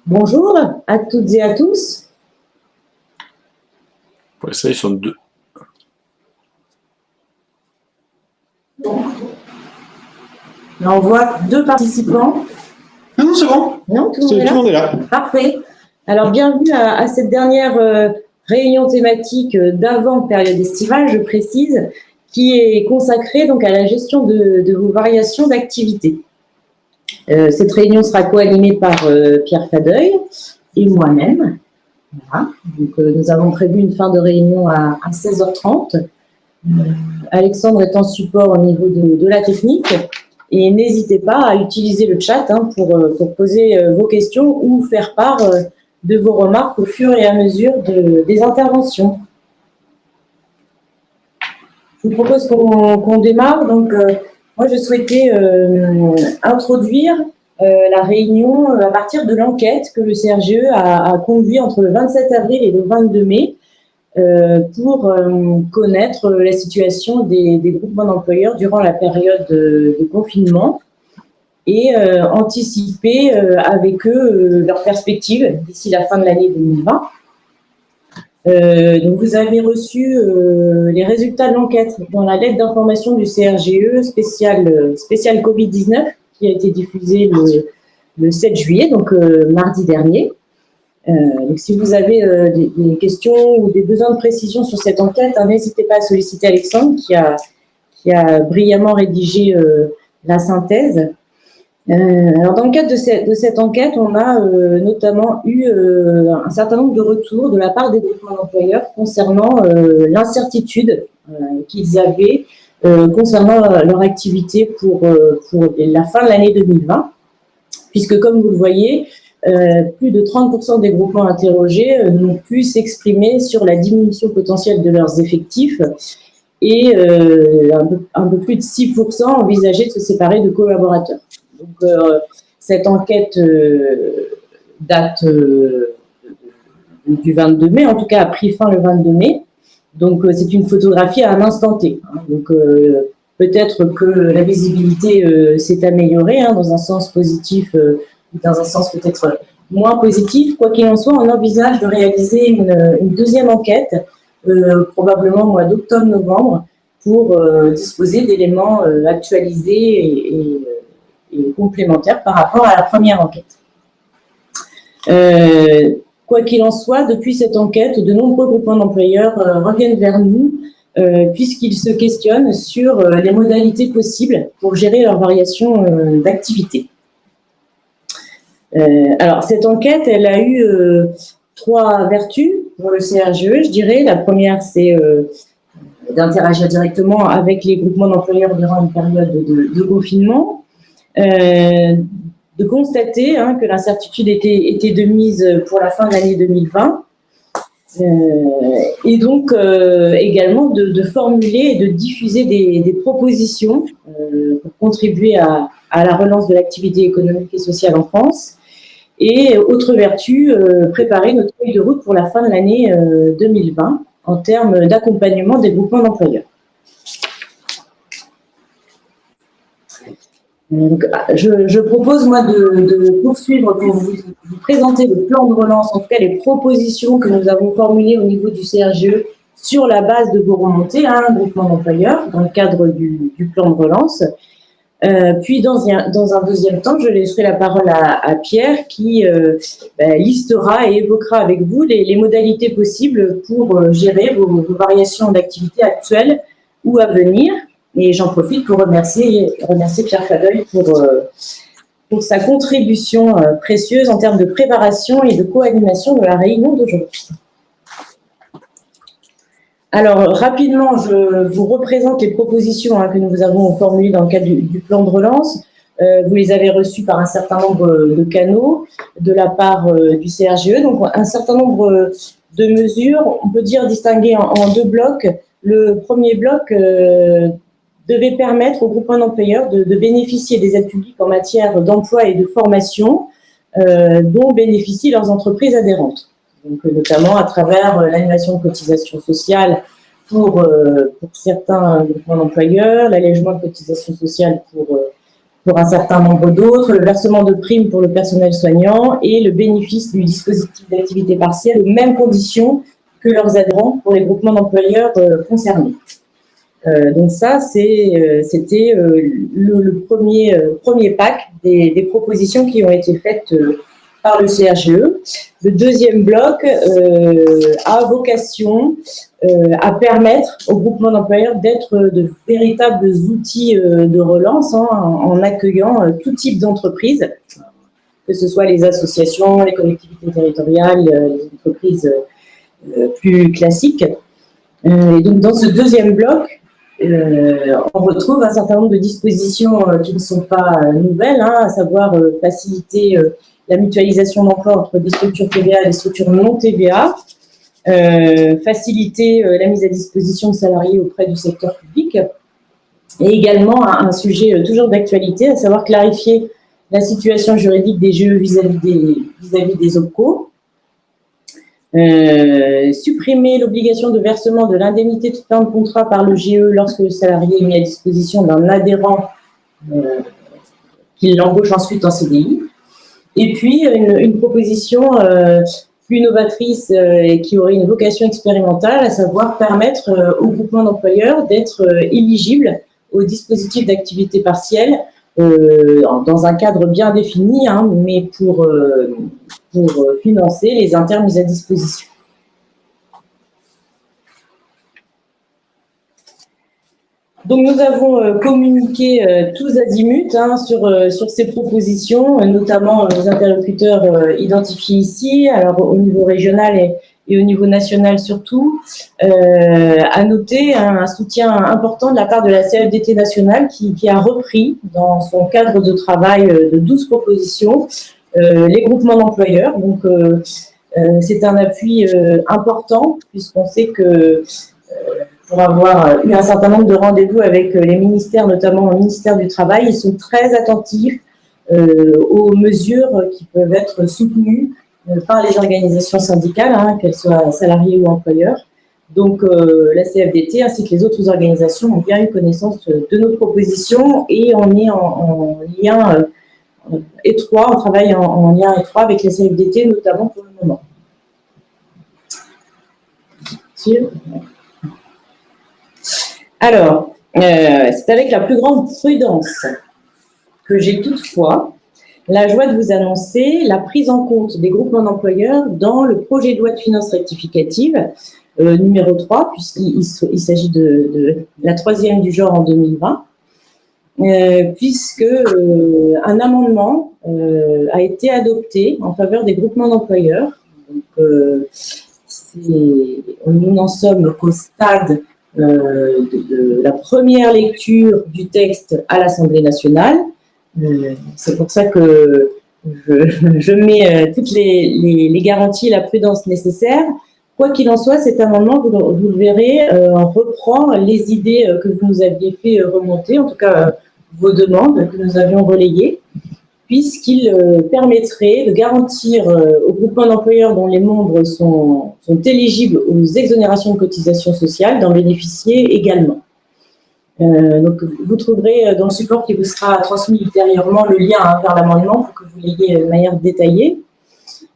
Bonjour à toutes et à tous. Ouais, ça, ils sont deux. Là, on voit deux participants. Non, c'est bon. Non, tout Tout le monde est là. Parfait. Alors, bienvenue à cette dernière réunion thématique d'avant période estivale, je précise, qui est consacrée donc à la gestion de vos variations d'activité. Cette réunion sera co-animée par Pierre Fadeuil et moi-même. Voilà. Donc, nous avons prévu une fin de réunion à 16h30. Alexandre est en support au niveau de la technique. Et n'hésitez pas à utiliser le chat pour poser vos questions ou faire part de vos remarques au fur et à mesure des interventions. Je vous propose qu'on démarre. Donc, moi, je souhaitais introduire la réunion à partir de l'enquête que le CRGE a conduite entre le 27 avril et le 22 mai pour connaître la situation des groupements d'employeurs durant la période de confinement et anticiper avec eux leurs perspectives d'ici la fin de l'année 2020. Donc vous avez reçu les résultats de l'enquête dans la lettre d'information du CRGE spécial Covid-19 qui a été diffusée le 7 juillet, donc mardi dernier. Donc si vous avez des questions ou des besoins de précision sur cette enquête, n'hésitez pas à solliciter Alexandre qui a brillamment rédigé la synthèse. Alors dans le cadre de cette enquête, on a notamment eu un certain nombre de retours de la part des groupements d'employeurs concernant l'incertitude qu'ils avaient concernant leur activité pour la fin de l'année 2020, puisque comme vous le voyez, plus de 30% des groupements interrogés n'ont pu s'exprimer sur la diminution potentielle de leurs effectifs et un peu plus de 6% envisageaient de se séparer de collaborateurs. Donc, cette enquête date du 22 mai, en tout cas a pris fin le 22 mai. Donc, c'est une photographie à un instant T. Donc, peut-être que la visibilité s'est améliorée dans un sens positif, dans un sens peut-être moins positif. Quoi qu'il en soit, on envisage de réaliser une deuxième enquête, probablement au mois d'octobre-novembre, pour disposer d'éléments actualisés et complémentaires par rapport à la première enquête. Quoi qu'il en soit, depuis cette enquête, de nombreux groupements d'employeurs reviennent vers nous puisqu'ils se questionnent sur les modalités possibles pour gérer leurs variations d'activité. Alors, cette enquête, elle a eu trois vertus pour le CRGE, je dirais. La première, c'est d'interagir directement avec les groupements d'employeurs durant une période de confinement, de constater que l'incertitude était de mise pour la fin de l'année 2020, et donc également de formuler et de diffuser des propositions pour contribuer à la relance de l'activité économique et sociale en France. Et autre vertu, préparer notre feuille de route pour la fin de l'année 2020 en termes d'accompagnement des groupements d'employeurs. Donc, je propose, moi, de poursuivre pour vous présenter le plan de relance, en tout cas les propositions que nous avons formulées au niveau du CRGE sur la base de vos remontées, groupement d'employeurs, dans le cadre du plan de relance. Puis, dans un deuxième temps, je laisserai la parole à Pierre qui listera et évoquera avec vous les modalités possibles pour gérer vos variations d'activité actuelles ou à venir. Et j'en profite pour remercier Pierre Fadeuil pour sa contribution précieuse en termes de préparation et de co-animation de la réunion d'aujourd'hui. Alors, rapidement, je vous représente les propositions que nous avons formulées dans le cadre du plan de relance. Vous les avez reçues par un certain nombre de canaux de la part du CRGE. Donc, un certain nombre de mesures, on peut dire distinguées en deux blocs. Le premier bloc devait permettre aux groupements d'employeurs de bénéficier des aides publiques en matière d'emploi et de formation dont bénéficient leurs entreprises adhérentes. Donc, notamment à travers l'annulation de cotisations sociales pour certains groupements d'employeurs, l'allègement de cotisations sociales pour pour un certain nombre d'autres, le versement de primes pour le personnel soignant et le bénéfice du dispositif d'activité partielle aux mêmes conditions que leurs adhérents pour les groupements d'employeurs concernés. Donc ça, c'était le premier pack des propositions qui ont été faites par le CRGE. Le deuxième bloc a vocation à permettre aux groupements d'employeurs d'être de véritables outils de relance en accueillant tout type d'entreprises, que ce soit les associations, les collectivités territoriales, les entreprises plus classiques. Et donc dans ce deuxième bloc, on retrouve un certain nombre de dispositions qui ne sont pas nouvelles, à savoir faciliter la mutualisation d'emploi entre des structures TVA et des structures non TVA, faciliter la mise à disposition de salariés auprès du secteur public, et également un sujet toujours d'actualité, à savoir clarifier la situation juridique des GE vis-à-vis des OPCO, supprimer l'obligation de versement de l'indemnité de fin de contrat par le GE lorsque le salarié est mis à disposition d'un adhérent qui l'embauche ensuite en CDI. Et puis, une proposition plus novatrice et qui aurait une vocation expérimentale, à savoir permettre aux groupements d'employeurs d'être éligibles au dispositif d'activité partielle dans un cadre bien défini, mais pour financer les internes mis à disposition. Donc, nous avons communiqué tous azimuts sur ces propositions, notamment les interlocuteurs identifiés ici, alors au niveau régional et au niveau national surtout. À noter un soutien important de la part de la CFDT nationale qui a repris dans son cadre de travail de 12 propositions les groupements d'employeurs. Donc, c'est un appui important puisqu'on sait que pour avoir eu un certain nombre de rendez-vous avec les ministères, notamment le ministère du Travail, ils sont très attentifs aux mesures qui peuvent être soutenues par les organisations syndicales, qu'elles soient salariées ou employeurs. Donc, la CFDT ainsi que les autres organisations ont bien eu connaissance de nos propositions et on est en lien étroit, on travaille en lien étroit avec la CFDT, notamment pour le moment. Alors, c'est avec la plus grande prudence que j'ai toutefois la joie de vous annoncer la prise en compte des groupements d'employeurs dans le projet de loi de finances rectificative numéro 3, puisqu'il s'agit de la troisième du genre en 2020, puisque un amendement a été adopté en faveur des groupements d'employeurs. Donc, nous n'en sommes qu'au stade de la première lecture du texte à l'Assemblée nationale. C'est pour ça que je mets toutes les garanties et la prudence nécessaires. Quoi qu'il en soit, cet amendement, vous le verrez, reprend les idées que vous nous aviez fait remonter, en tout cas vos demandes que nous avions relayées, puisqu'il permettrait de garantir aux groupements d'employeurs dont les membres sont éligibles aux exonérations de cotisations sociales d'en bénéficier également. Donc, vous trouverez dans le support qui vous sera transmis ultérieurement le lien vers l'amendement pour que vous l'ayez de manière détaillée.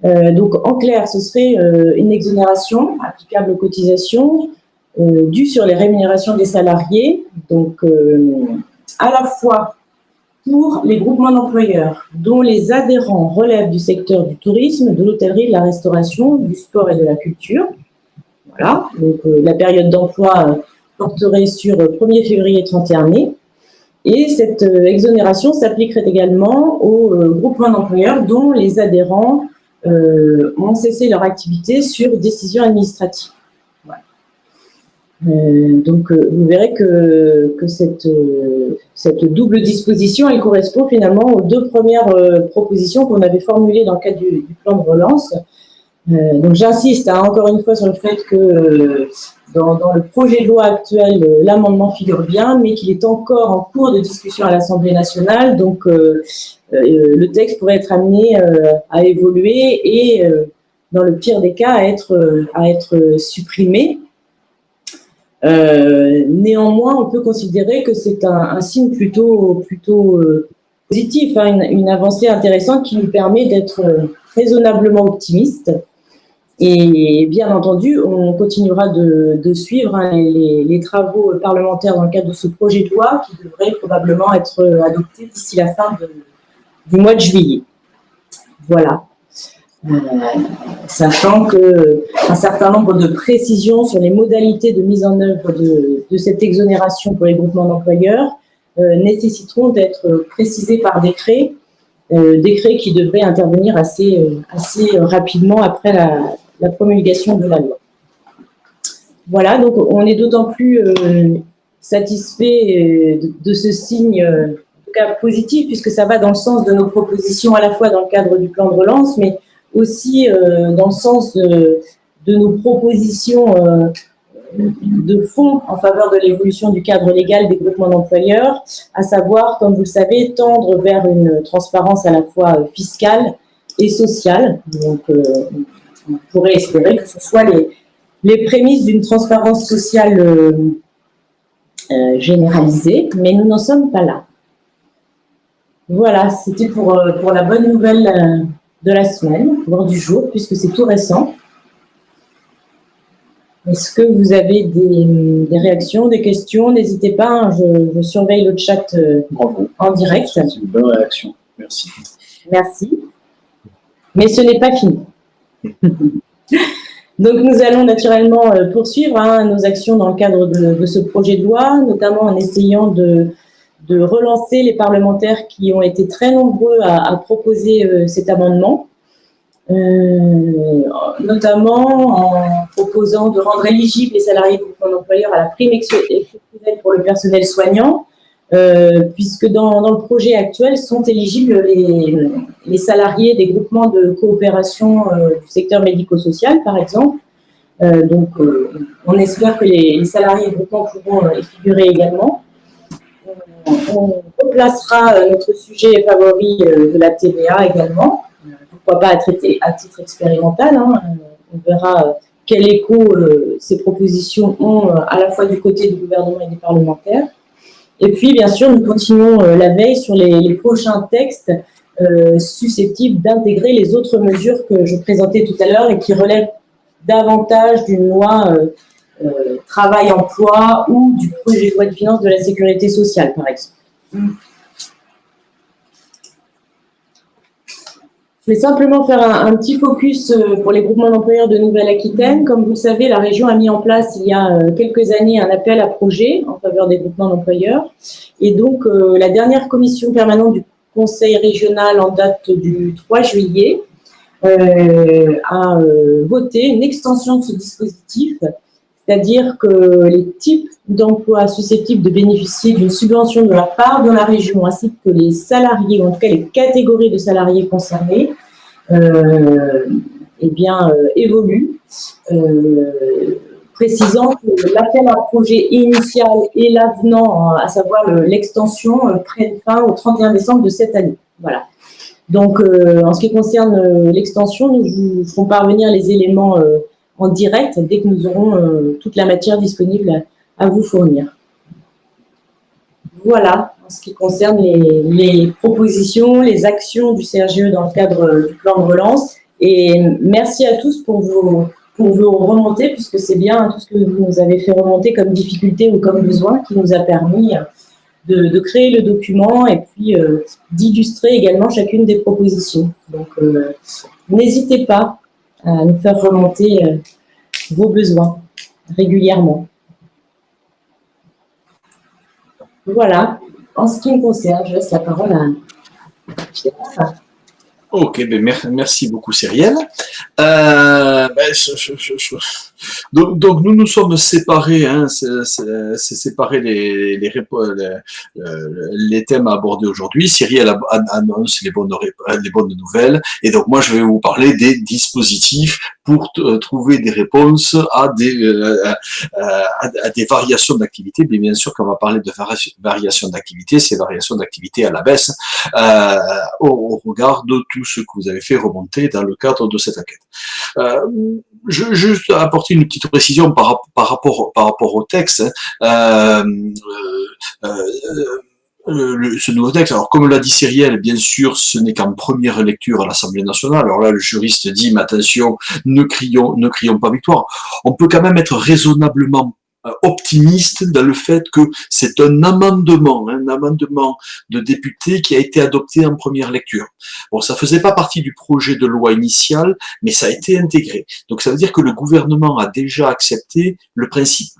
Donc, en clair, ce serait une exonération applicable aux cotisations due sur les rémunérations des salariés, donc à la fois pour les groupements d'employeurs dont les adhérents relèvent du secteur du tourisme, de l'hôtellerie, de la restauration, du sport et de la culture. Voilà, donc la période d'emploi porterait sur 1er février et 31 mai. Et cette exonération s'appliquerait également aux groupements d'employeurs dont les adhérents ont cessé leur activité sur décision administrative. Voilà. Donc, vous verrez que cette double disposition, elle correspond finalement aux deux premières propositions qu'on avait formulées dans le cadre du plan de relance. Donc, j'insiste encore une fois sur le fait que dans le projet de loi actuel, l'amendement figure bien, mais qu'il est encore en cours de discussion à l'Assemblée nationale. Donc, le texte pourrait être amené à évoluer et, dans le pire des cas, à être supprimé. Néanmoins, on peut considérer que c'est un signe plutôt positif, hein, une avancée intéressante qui nous permet d'être raisonnablement optimistes. Et bien entendu, on continuera de suivre hein, les travaux parlementaires dans le cadre de ce projet de loi qui devrait probablement être adopté d'ici la fin du mois de juillet. Voilà. Sachant qu'un certain nombre de précisions sur les modalités de mise en œuvre de cette exonération pour les groupements d'employeurs nécessiteront d'être précisées par décret, décret qui devrait intervenir assez rapidement après la promulgation de la loi. Voilà, donc on est d'autant plus satisfait de ce signe en tout cas positif, puisque ça va dans le sens de nos propositions à la fois dans le cadre du plan de relance, mais aussi dans le sens de nos propositions de fond en faveur de l'évolution du cadre légal des groupements d'employeurs, à savoir, comme vous le savez, tendre vers une transparence à la fois fiscale et sociale. Donc, on pourrait espérer que ce soit les prémices d'une transparence sociale généralisée, mais nous n'en sommes pas là. Voilà, c'était pour la bonne nouvelle de la semaine, voire du jour, puisque c'est tout récent. Est-ce que vous avez des réactions, des questions? N'hésitez pas, hein, je surveille le chat en direct. C'est une bonne réaction, merci. Merci. Mais ce n'est pas fini. Donc nous allons naturellement poursuivre hein, nos actions dans le cadre de ce projet de loi, notamment en essayant de relancer les parlementaires qui ont été très nombreux à proposer cet amendement. Notamment en proposant de rendre éligibles les salariés de groupements d'employeurs à la prime exceptionnelle pour le personnel soignant, puisque dans le projet actuel sont éligibles les salariés des groupements de coopération du secteur médico-social, par exemple. Donc, on espère que les salariés des groupements pourront y figurer également. On replacera notre sujet favori de la TVA également. Pourquoi pas à traiter à titre expérimental. Hein. On verra quel écho ces propositions ont à la fois du côté du gouvernement et des parlementaires. Et puis, bien sûr, nous continuons la veille sur les prochains textes susceptibles d'intégrer les autres mesures que je présentais tout à l'heure et qui relèvent davantage d'une loi travail-emploi ou du projet de loi de finances de la sécurité sociale, par exemple. Je vais simplement faire un petit focus pour les groupements d'employeurs de Nouvelle-Aquitaine. Comme vous le savez, la région a mis en place il y a quelques années un appel à projets en faveur des groupements d'employeurs. Et donc, la dernière commission permanente du Conseil régional en date du 3 juillet a voté une extension de ce dispositif, c'est-à-dire que les types d'emplois susceptibles de bénéficier d'une subvention de la part de la région, ainsi que les salariés, ou en tout cas les catégories de salariés concernés, évoluent, précisant que l'appel à projet initial et l'avenant, à savoir l'extension, prennent fin au 31 décembre de cette année. Voilà. Donc, en ce qui concerne l'extension, nous vous ferons parvenir les éléments en direct dès que nous aurons toute la matière disponible à vous fournir. Voilà, en ce qui concerne les propositions, les actions du CRGE dans le cadre du plan de relance. Et merci à tous pour vos remontées, puisque c'est bien tout ce que vous nous avez fait remonter comme difficulté ou comme besoin qui nous a permis de créer le document et puis d'illustrer également chacune des propositions. Donc, n'hésitez pas à nous faire remonter vos besoins régulièrement. Voilà. En ce qui me concerne, je laisse la parole à Pierre. Ok, ben merci beaucoup Cyrielle. Donc nous nous sommes séparés, hein, c'est séparé les thèmes à aborder aujourd'hui. Cyrielle annonce les bonnes nouvelles, et donc moi je vais vous parler des dispositifs pour trouver des réponses à des variations d'activité. Bien sûr, quand on va parler de variations d'activité, c'est variations d'activité à la baisse au regard de tout ce que vous avez fait remonter dans le cadre de cette enquête. Je vais juste apporter une petite précision par rapport au texte. ce nouveau texte, alors comme l'a dit Cyrielle, bien sûr, ce n'est qu'en première lecture à l'Assemblée nationale. Alors là, le juriste dit, mais attention, ne crions pas victoire. On peut quand même être raisonnablement optimiste dans le fait que c'est un amendement de députés qui a été adopté en première lecture. Bon, ça faisait pas partie du projet de loi initial, mais ça a été intégré. Donc ça veut dire que le gouvernement a déjà accepté le principe.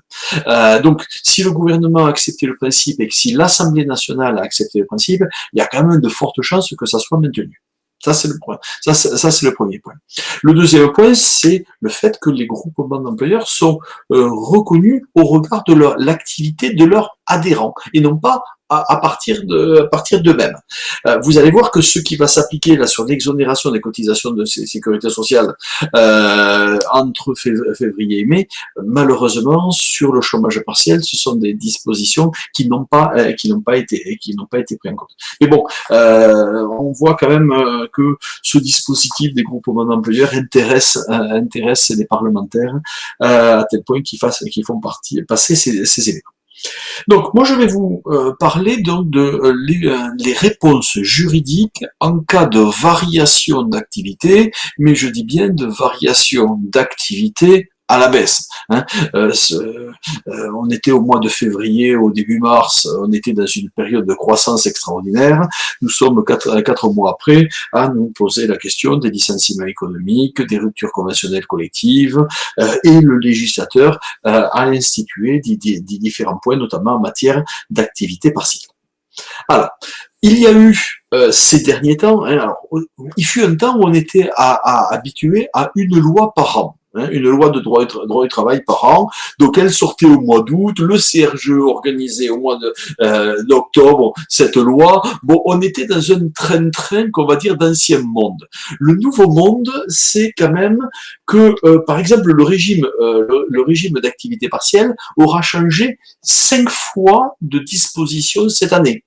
Donc si le gouvernement a accepté le principe et que si l'Assemblée nationale a accepté le principe, il y a quand même de fortes chances que ça soit maintenu. Ça, c'est le point. Ça, c'est le premier point. Le deuxième point, c'est le fait que les groupements d'employeurs sont reconnus au regard de l'activité de leurs adhérents et non pas à partir d'eux-mêmes. Vous allez voir que ce qui va s'appliquer là sur l'exonération des cotisations de sécurité sociale entre février et mai, malheureusement sur le chômage partiel, ce sont des dispositions qui n'ont pas été prises en compte. Mais bon, on voit quand même que ce dispositif des groupements d'employeurs intéresse les parlementaires à tel point qu'ils font passer ces éléments. Donc, moi, je vais vous parler donc de les réponses juridiques en cas de variation d'activité, mais je dis bien de variation d'activité à la baisse. On était au mois de février, au début mars, on était dans une période de croissance extraordinaire. Nous sommes 4 mois après à nous poser la question des licenciements économiques, des ruptures conventionnelles collectives, et le législateur a institué des différents points, notamment en matière d'activité partielle. Alors, il y a eu ces derniers temps, alors, il fut un temps où on était habitué à une loi par an. Une loi de droit du travail par an, donc elle sortait au mois d'août, le CRGE organisait au mois d'octobre cette loi. Bon, on était dans un train qu'on va dire d'ancien monde. Le nouveau monde, c'est quand même que, par exemple, le régime d'activité partielle aura changé 5 fois de disposition cette année.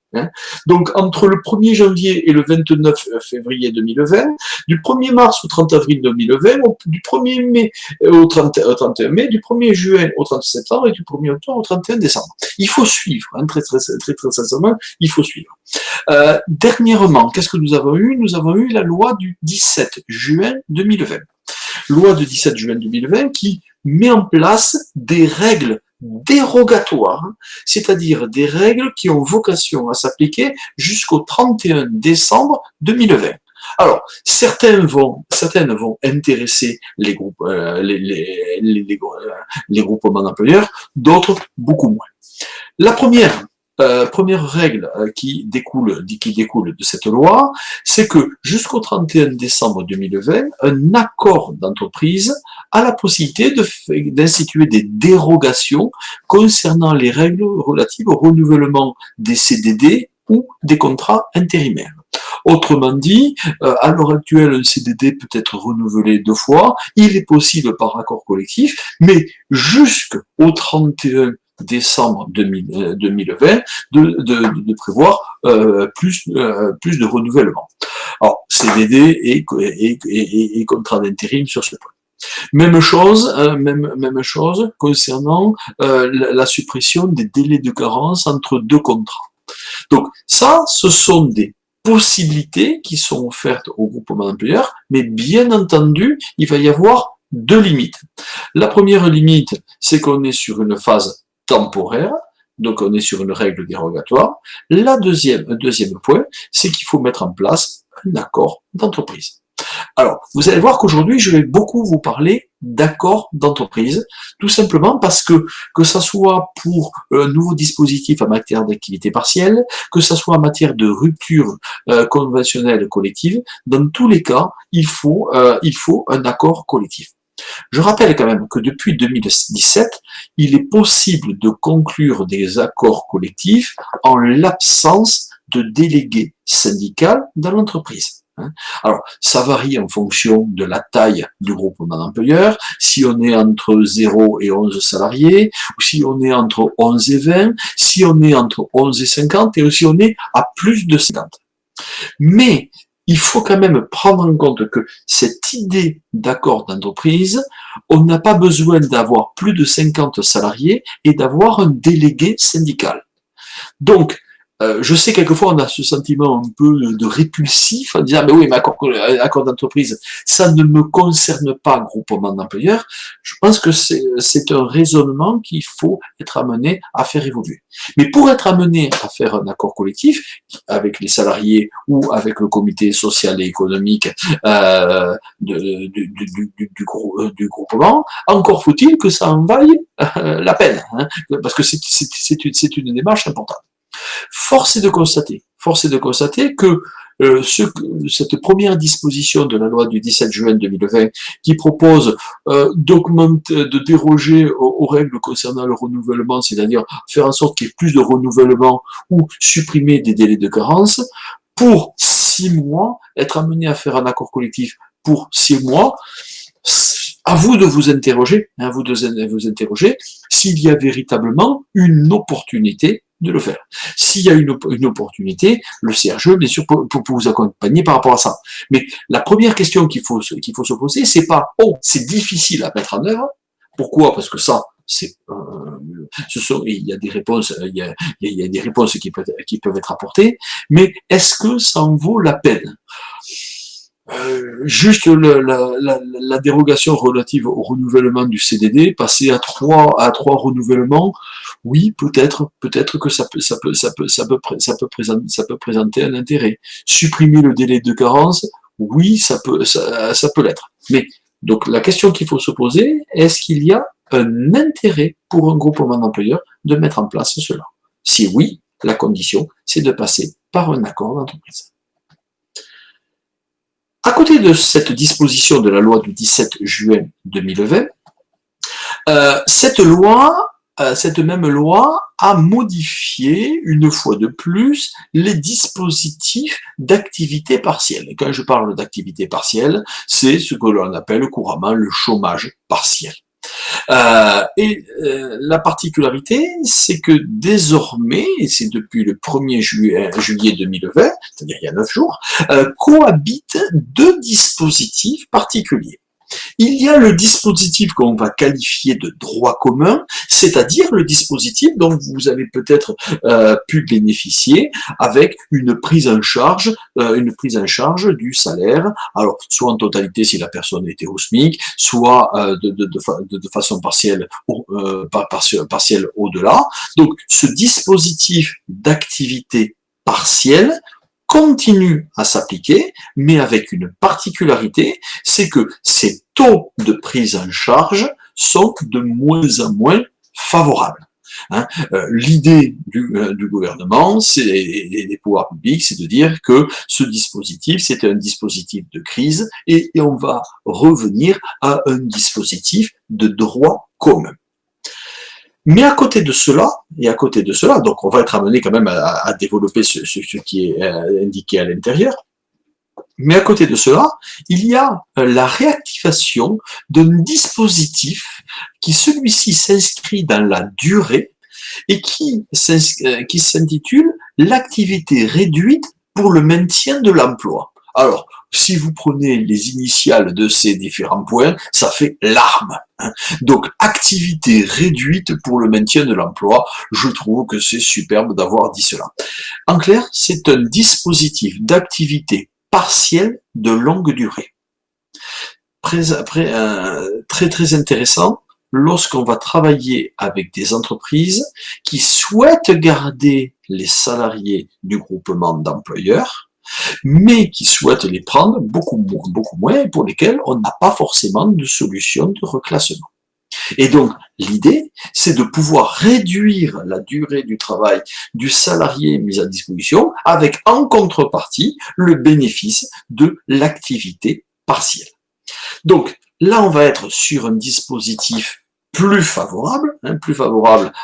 Donc, entre le 1er janvier et le 29 février 2020, du 1er mars au 30 avril 2020, du 1er mai au 31 mai, du 1er juin au 30 septembre et du 1er octobre au 31 décembre. Il faut suivre, très sincèrement, il faut suivre. Dernièrement, qu'est-ce que nous avons eu? Nous avons eu la loi du 17 juin 2020. Loi du 17 juin 2020 qui met en place des règles dérogatoires, c'est-à-dire des règles qui ont vocation à s'appliquer jusqu'au 31 décembre 2020. Alors, certaines vont intéresser les groupements d'employeurs, d'autres beaucoup moins. La première règle qui découle de cette loi, c'est que jusqu'au 31 décembre 2020, un accord d'entreprise a la possibilité d'instituer des dérogations concernant les règles relatives au renouvellement des CDD ou des contrats intérimaires. Autrement dit, à l'heure actuelle, un CDD peut être renouvelé 2 fois, il est possible par accord collectif, mais jusqu'au 31 décembre 2020 de prévoir plus de renouvellement. Alors, CDD et contrat d'intérim sur ce point. Même chose concernant la suppression des délais de carence entre 2 contrats. Donc ça, ce sont des possibilités qui sont offertes au groupement d'employeurs, mais bien entendu, il va y avoir 2 limites. La première limite, c'est qu'on est sur une phase temporaire, donc on est sur une règle dérogatoire. Un deuxième point, c'est qu'il faut mettre en place un accord d'entreprise. Alors, vous allez voir qu'aujourd'hui, je vais beaucoup vous parler d'accords d'entreprise, tout simplement parce que ça soit pour un nouveau dispositif en matière d'activité partielle, que ça soit en matière de rupture conventionnelle collective, dans tous les cas, il faut un accord collectif. Je rappelle quand même que depuis 2017, il est possible de conclure des accords collectifs en l'absence de délégué syndical dans l'entreprise. Alors, ça varie en fonction de la taille du groupement d'employeurs, si on est entre 0 et 11 salariés, ou si on est entre 11 et 20, si on est entre 11 et 50, et si on est à plus de 50. Mais, il faut quand même prendre en compte que cette idée d'accord d'entreprise, on n'a pas besoin d'avoir plus de 50 salariés et d'avoir un délégué syndical. Donc, je sais quelquefois on a ce sentiment un peu de répulsif en disant mais oui, mais accord d'entreprise, ça ne me concerne pas groupement d'employeurs. Je pense que c'est un raisonnement qu'il faut être amené à faire évoluer. Mais pour être amené à faire un accord collectif avec les salariés ou avec le comité social et économique du groupement, encore faut-il que ça en vaille la peine, hein, parce que c'est une démarche importante. Force est de constater que cette première disposition de la loi du 17 juin 2020 qui propose de déroger aux règles concernant le renouvellement, c'est-à-dire faire en sorte qu'il y ait plus de renouvellement ou supprimer des délais de carence, pour 6 mois, être amené à faire un accord collectif pour 6 mois, à vous de vous interroger, s'il y a véritablement une opportunité de le faire. S'il y a une opportunité, le CRGE, bien sûr, pour vous accompagner par rapport à ça. Mais la première question qu'il faut se poser, c'est pas « Oh, c'est difficile à mettre en œuvre ». Pourquoi ? Parce que ça, il y a des réponses, il y a des réponses qui peuvent être apportées, mais est-ce que ça en vaut la peine ? Juste la dérogation relative au renouvellement du CDD, passer à trois renouvellements, oui, peut-être que ça peut présenter un intérêt. Supprimer le délai de carence, oui, ça peut l'être. Mais donc la question qu'il faut se poser, est-ce qu'il y a un intérêt pour un groupement d'employeurs de mettre en place cela? Si oui, la condition, c'est de passer par un accord d'entreprise. À côté de cette disposition de la loi du 17 juin 2020, cette même loi a modifié une fois de plus les dispositifs d'activité partielle. Et quand je parle d'activité partielle, c'est ce que l'on appelle couramment le chômage partiel. La particularité, c'est que désormais, et c'est depuis le 1er juillet 2020, c'est-à-dire il y a 9 jours, cohabitent 2 dispositifs particuliers. Il y a le dispositif qu'on va qualifier de droit commun, c'est-à-dire le dispositif dont vous avez peut-être pu bénéficier avec une prise en charge du salaire, alors soit en totalité si la personne était au SMIC, soit de façon partielle au-delà. Donc ce dispositif d'activité partielle continue à s'appliquer, mais avec une particularité, c'est que ces taux de prise en charge sont de moins en moins favorables. L'idée du gouvernement et des pouvoirs publics, c'est de dire que ce dispositif, c'est un dispositif de crise et on va revenir à un dispositif de droit commun. Mais à côté de cela, donc on va être amené quand même à développer ce qui est indiqué à l'intérieur, mais à côté de cela, il y a la réactivation d'un dispositif qui celui-ci s'inscrit dans la durée et qui s'intitule l'activité réduite pour le maintien de l'emploi. Alors, si vous prenez les initiales de ces différents points, ça fait l'ARME. Donc, activité réduite pour le maintien de l'emploi, je trouve que c'est superbe d'avoir dit cela. En clair, c'est un dispositif d'activité partielle de longue durée. Très intéressant lorsqu'on va travailler avec des entreprises qui souhaitent garder les salariés du groupement d'employeurs, mais qui souhaitent les prendre beaucoup moins et pour lesquels on n'a pas forcément de solution de reclassement. Et donc, l'idée, c'est de pouvoir réduire la durée du travail du salarié mis à disposition avec, en contrepartie, le bénéfice de l'activité partielle. Donc, là, on va être sur un dispositif plus favorable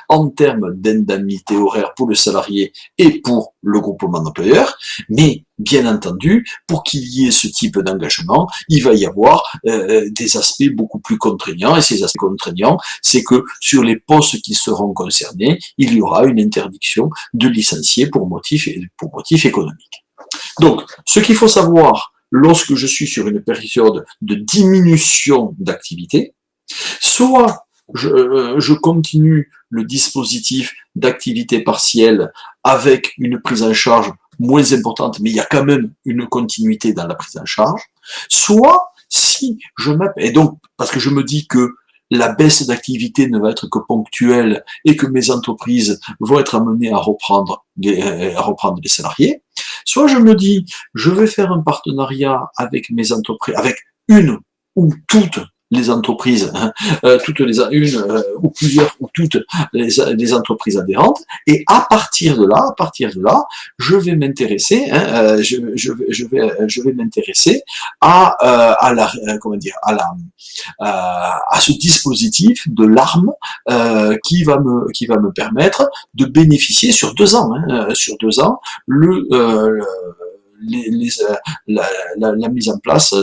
en termes d'indemnité horaire pour le salarié et pour le groupement d'employeurs, mais bien entendu, pour qu'il y ait ce type d'engagement, il va y avoir des aspects beaucoup plus contraignants, et ces aspects contraignants, c'est que sur les postes qui seront concernés, il y aura une interdiction de licencier pour motif économique. Donc, ce qu'il faut savoir lorsque je suis sur une période de diminution d'activité, soit je continue le dispositif d'activité partielle avec une prise en charge moins importante, mais il y a quand même une continuité dans la prise en charge. Soit, si je m'appelle, et donc, parce que je me dis que la baisse d'activité ne va être que ponctuelle et que mes entreprises vont être amenées à reprendre les salariés, soit je me dis, je vais faire un partenariat avec mes entreprises, avec une ou toutes les entreprises, toutes les une ou plusieurs ou toutes les entreprises adhérentes, et à partir de là, je vais m'intéresser, je vais m'intéresser à la comment dire à ce dispositif de l'arme qui va me permettre de bénéficier sur 2 ans, la mise en place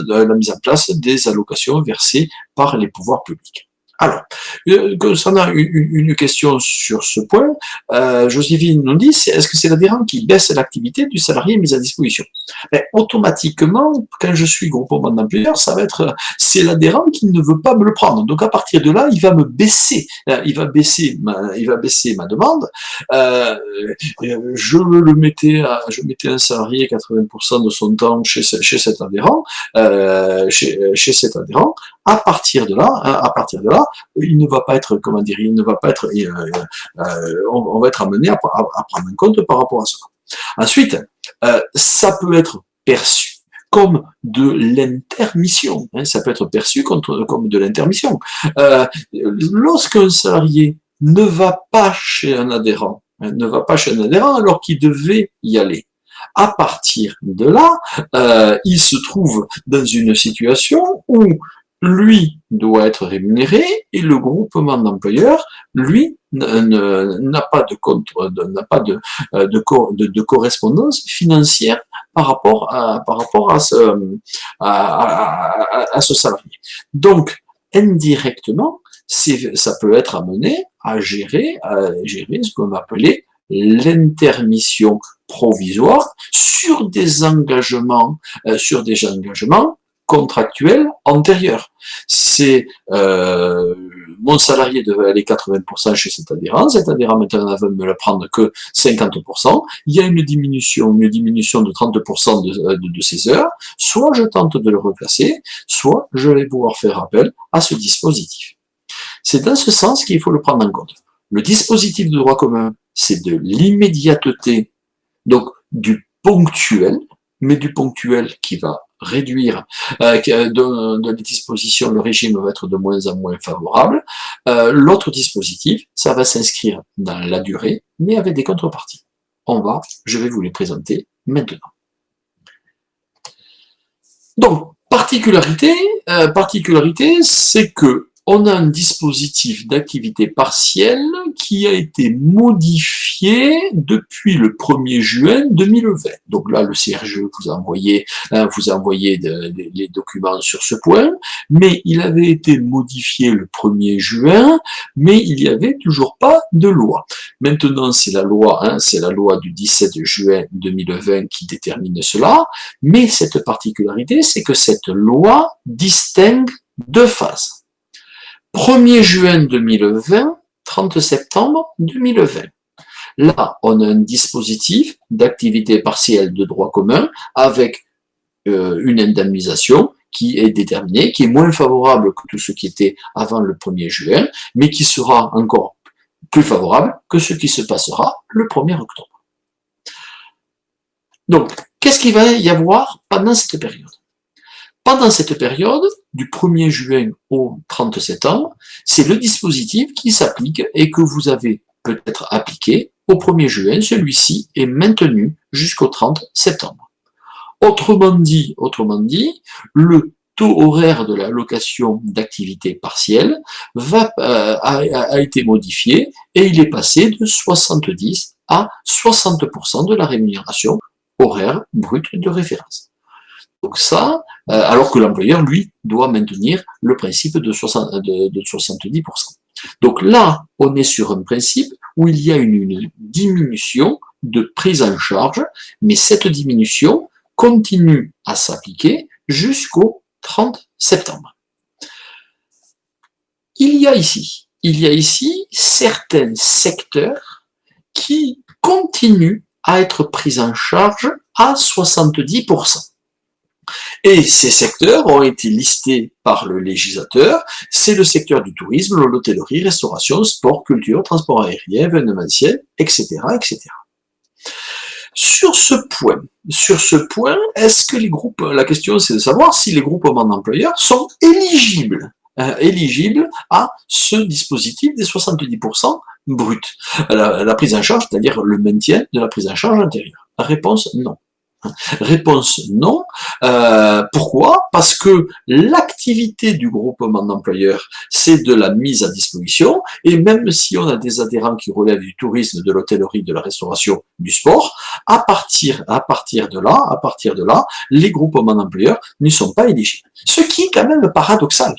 des allocations versées par les pouvoirs publics. Alors, concernant une question sur ce point, Joséphine nous dit, est-ce que c'est l'adhérent qui baisse l'activité du salarié mis à disposition? Mais automatiquement, quand je suis groupement d'employeurs, c'est l'adhérent qui ne veut pas me le prendre. Donc à partir de là, il va me baisser, il va baisser ma demande. Je mettais un salarié 80% de son temps chez cet adhérent, chez cet adhérent. À partir de là, il ne va pas être, on va être amené à prendre en compte par rapport à ça. Ensuite, ça peut être perçu comme de l'intermission. Ça peut être perçu comme de l'intermission. Lorsqu'un salarié ne va pas chez un adhérent, alors qu'il devait y aller, à partir de là, il se trouve dans une situation où lui doit être rémunéré et le groupement d'employeurs, lui, n'a pas de correspondance financière par rapport à ce salarié. Donc, indirectement, ça peut être amené à gérer ce qu'on va appeler l'intermission provisoire sur des engagements contractuel antérieur. C'est mon salarié devait aller 80% chez cet adhérent maintenant ne veut me le prendre que 50%, il y a une diminution de 30% de ses heures, soit je tente de le replacer, soit je vais pouvoir faire appel à ce dispositif. C'est dans ce sens qu'il faut le prendre en compte. Le dispositif de droit commun, c'est de l'immédiateté, donc du ponctuel, mais du ponctuel qui va réduire de les dispositions, le régime va être de moins en moins favorable. L'autre dispositif, ça va s'inscrire dans la durée, mais avec des contreparties. Je vais vous les présenter maintenant. Donc, particularité, c'est que on a un dispositif d'activité partielle qui a été modifié depuis le 1er juin 2020. Donc là, le CRGE vous a envoyé les documents sur ce point, mais il avait été modifié le 1er juin, mais il n'y avait toujours pas de loi. Maintenant, c'est la loi du 17 juin 2020 qui détermine cela, mais cette particularité, c'est que cette loi distingue 2 phases. 1er juin 2020, 30 septembre 2020. Là, on a un dispositif d'activité partielle de droit commun avec une indemnisation qui est déterminée, qui est moins favorable que tout ce qui était avant le 1er juin, mais qui sera encore plus favorable que ce qui se passera le 1er octobre. Donc, qu'est-ce qu'il va y avoir pendant cette période ? Pendant cette période, du 1er juin au 30 septembre, c'est le dispositif qui s'applique et que vous avez peut-être appliqué au 1er juin. Celui-ci est maintenu jusqu'au 30 septembre. Autrement dit, le taux horaire de l'allocation d'activité partielle a été modifié et il est passé de 70 à 60% de la rémunération horaire brute de référence. Donc ça, alors que l'employeur, lui, doit maintenir le principe de 70%. Donc là, on est sur un principe où il y a une diminution de prise en charge, mais cette diminution continue à s'appliquer jusqu'au 30 septembre. Il y a ici il y a ici certains secteurs qui continuent à être pris en charge à 70%. Et ces secteurs ont été listés par le législateur. C'est le secteur du tourisme, l'hôtellerie, restauration, sport, culture, transport aérien, événementiel, etc., etc. Sur ce point, est-ce que les groupes, la question c'est de savoir si les groupements d'employeurs sont éligibles à ce dispositif des 70% bruts. La prise en charge, c'est-à-dire le maintien de la prise en charge antérieure. Réponse non. Réponse non. Pourquoi? Parce que l'activité du groupement d'employeurs, c'est de la mise à disposition, et même si on a des adhérents qui relèvent du tourisme, de l'hôtellerie, de la restauration, du sport, à partir de là, les groupements d'employeurs ne sont pas éligibles. Ce qui est quand même paradoxal.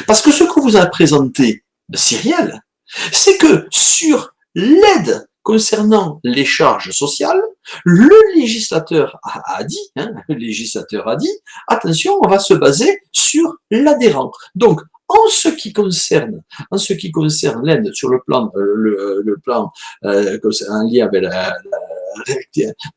Parce que ce que vous a présenté Cyrielle, c'est que sur l'aide concernant les charges sociales, le législateur a dit, attention, on va se baser sur l'adhérent. Donc, en ce qui concerne l'aide sur le plan, en lien avec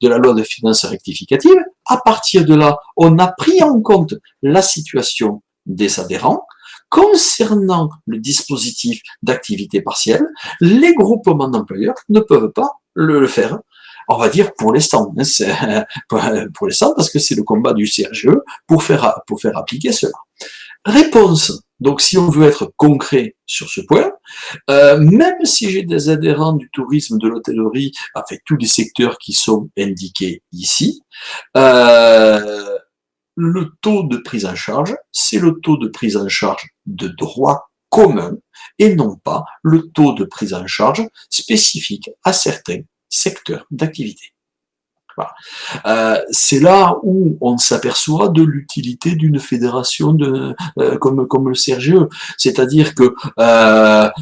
de la loi de finances rectificative, à partir de là, on a pris en compte la situation des adhérents. Concernant le dispositif d'activité partielle, les groupements d'employeurs ne peuvent pas le faire. On va dire pour l'instant, pour l'instant, parce que c'est le combat du CRGE pour faire appliquer cela. Réponse. Donc, si on veut être concret sur ce point, même si j'ai des adhérents du tourisme, de l'hôtellerie, avec tous les secteurs qui sont indiqués ici, le taux de prise en charge, c'est le taux de prise en charge de droit commun et non pas le taux de prise en charge spécifique à certains secteurs d'activité. Voilà. C'est là où on s'aperçoit de l'utilité d'une fédération comme le CRGE, c'est-à-dire que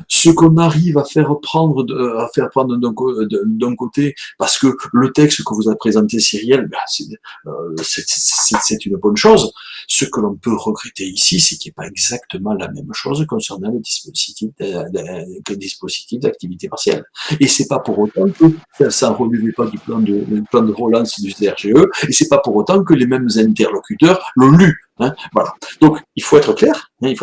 ce qu'on arrive à faire prendre d'un côté, parce que le texte que vous a présenté Cyrielle, c'est une bonne chose. Ce que l'on peut regretter ici, c'est qu'il n'y ait pas exactement la même chose concernant le dispositif d'activité partielle. Et c'est pas pour autant que ça ne relevait pas du plan de relance du CRGE, et c'est pas pour autant que les mêmes interlocuteurs l'ont lu. Voilà. Donc, il faut être clair. Il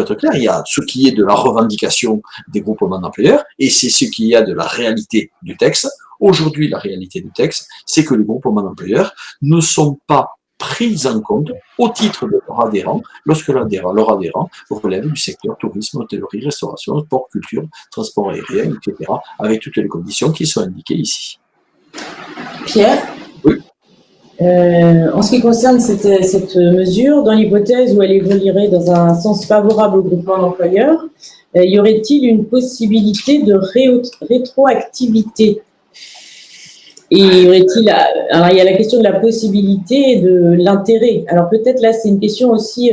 y a ce qui est de la revendication des groupements d'employeurs, et c'est ce qui est de la réalité du texte. Aujourd'hui, la réalité du texte, c'est que les groupements d'employeurs ne sont pas pris en compte au titre de leur adhérent, lorsque leur adhérent relève du secteur tourisme, hôtellerie, restauration, sport, culture, transport aérien, etc., avec toutes les conditions qui sont indiquées ici. Pierre? Oui. En ce qui concerne cette mesure, dans l'hypothèse où elle évoluerait dans un sens favorable au groupement d'employeurs, y aurait-il une possibilité de rétroactivité? Et y aurait-il, alors il y a la question de la possibilité et de l'intérêt. Alors peut-être là c'est une question aussi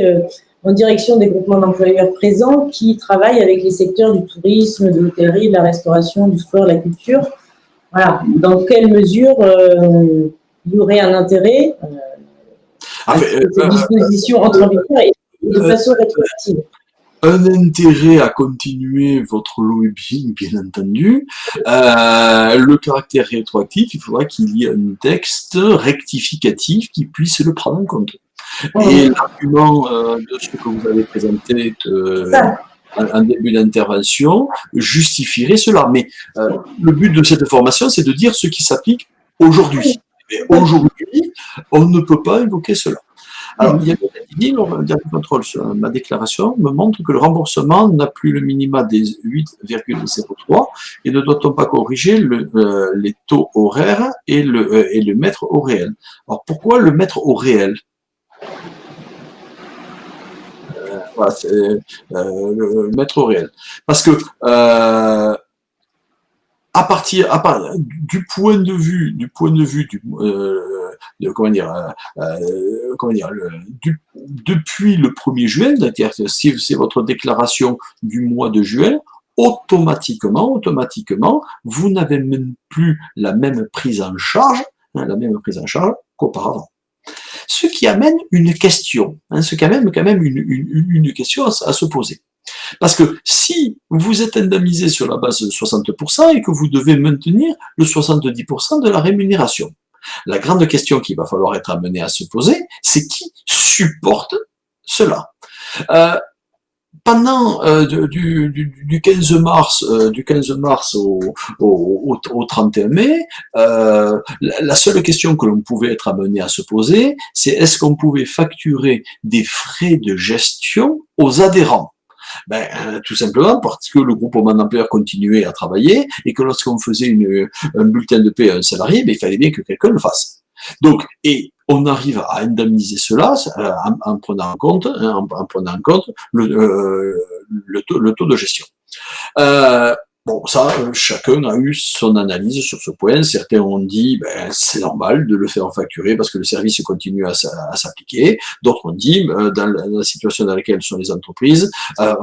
en direction des groupements d'employeurs présents qui travaillent avec les secteurs du tourisme, de l'hôtellerie, de la restauration, du sport, de la culture. Voilà. Dans quelle mesure il y aurait un intérêt à cette disposition entre en vigueur et de façon rétroactive? Un intérêt à continuer votre lobbying, bien entendu. Le caractère rétroactif, il faudra qu'il y ait un texte rectificatif qui puisse le prendre en compte. Et l'argument de ce que vous avez présenté en début d'intervention justifierait cela. Mais le but de cette formation, c'est de dire ce qui s'applique aujourd'hui. Et aujourd'hui, on ne peut pas évoquer cela. Alors, il y a dit, le dernier contrôle sur ma déclaration me montre que le remboursement n'a plus le minima des 8,03 et ne doit-on pas corriger les taux horaires et le mettre au réel? Alors, pourquoi le mettre au réel? Voilà, c'est le mettre au réel. Parce que du point de vue depuis le 1er juin, c'est-à-dire que si c'est votre déclaration du mois de juin, automatiquement, vous n'avez même plus la même prise en charge qu'auparavant. Ce qui amène une question, ce qui amène quand même une question à se poser. Parce que si vous êtes indemnisé sur la base de 60% et que vous devez maintenir le 70% de la rémunération, la grande question qu'il va falloir être amené à se poser, c'est qui supporte cela. Pendant du 15 mars, au 31 mai, la seule question que l'on pouvait être amené à se poser, c'est est-ce qu'on pouvait facturer des frais de gestion aux adhérents? Tout simplement parce que le groupement d'employeurs continuait à travailler et que lorsqu'on faisait un bulletin de paie à un salarié, il fallait bien que quelqu'un le fasse. Donc, et on arrive à indemniser cela en prenant en compte, le taux de gestion. Bon, ça, chacun a eu son analyse sur ce point. Certains ont dit, c'est normal de le faire facturer parce que le service continue à s'appliquer. D'autres ont dit, dans la situation dans laquelle sont les entreprises,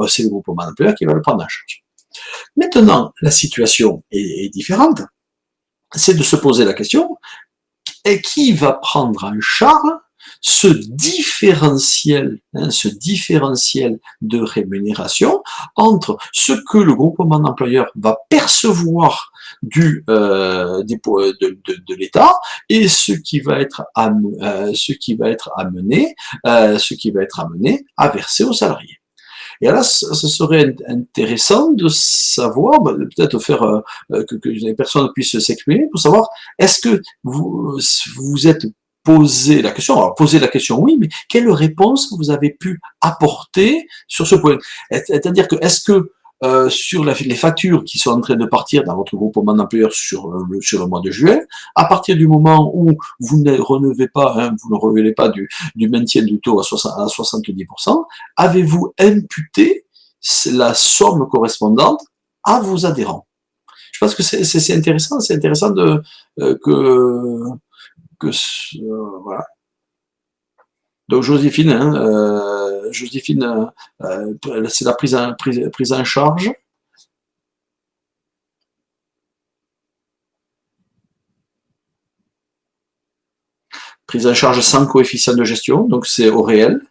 c'est le groupement d'employeurs qui va le prendre en charge. Maintenant, la situation est différente. C'est de se poser la question, et qui va prendre en charge ce différentiel de rémunération entre ce que le groupement d'employeurs va percevoir de l'État et ce qui va être amené à verser aux salariés. Et là, ce serait intéressant de savoir, peut-être faire que les personnes puissent s'exprimer pour savoir, est-ce que vous êtes posé la question, alors poser la question oui, mais quelle réponse vous avez pu apporter sur ce point? C'est-à-dire que est-ce que sur les factures qui sont en train de partir dans votre groupement d'employeurs sur le mois de juin, à partir du moment où vous ne relevez pas, vous ne relevez pas du maintien du taux à 70%, avez-vous imputé la somme correspondante à vos adhérents? Je pense que c'est intéressant, de voilà. Donc Joséphine, c'est la prise en charge. Prise en charge sans coefficient de gestion, donc c'est au réel.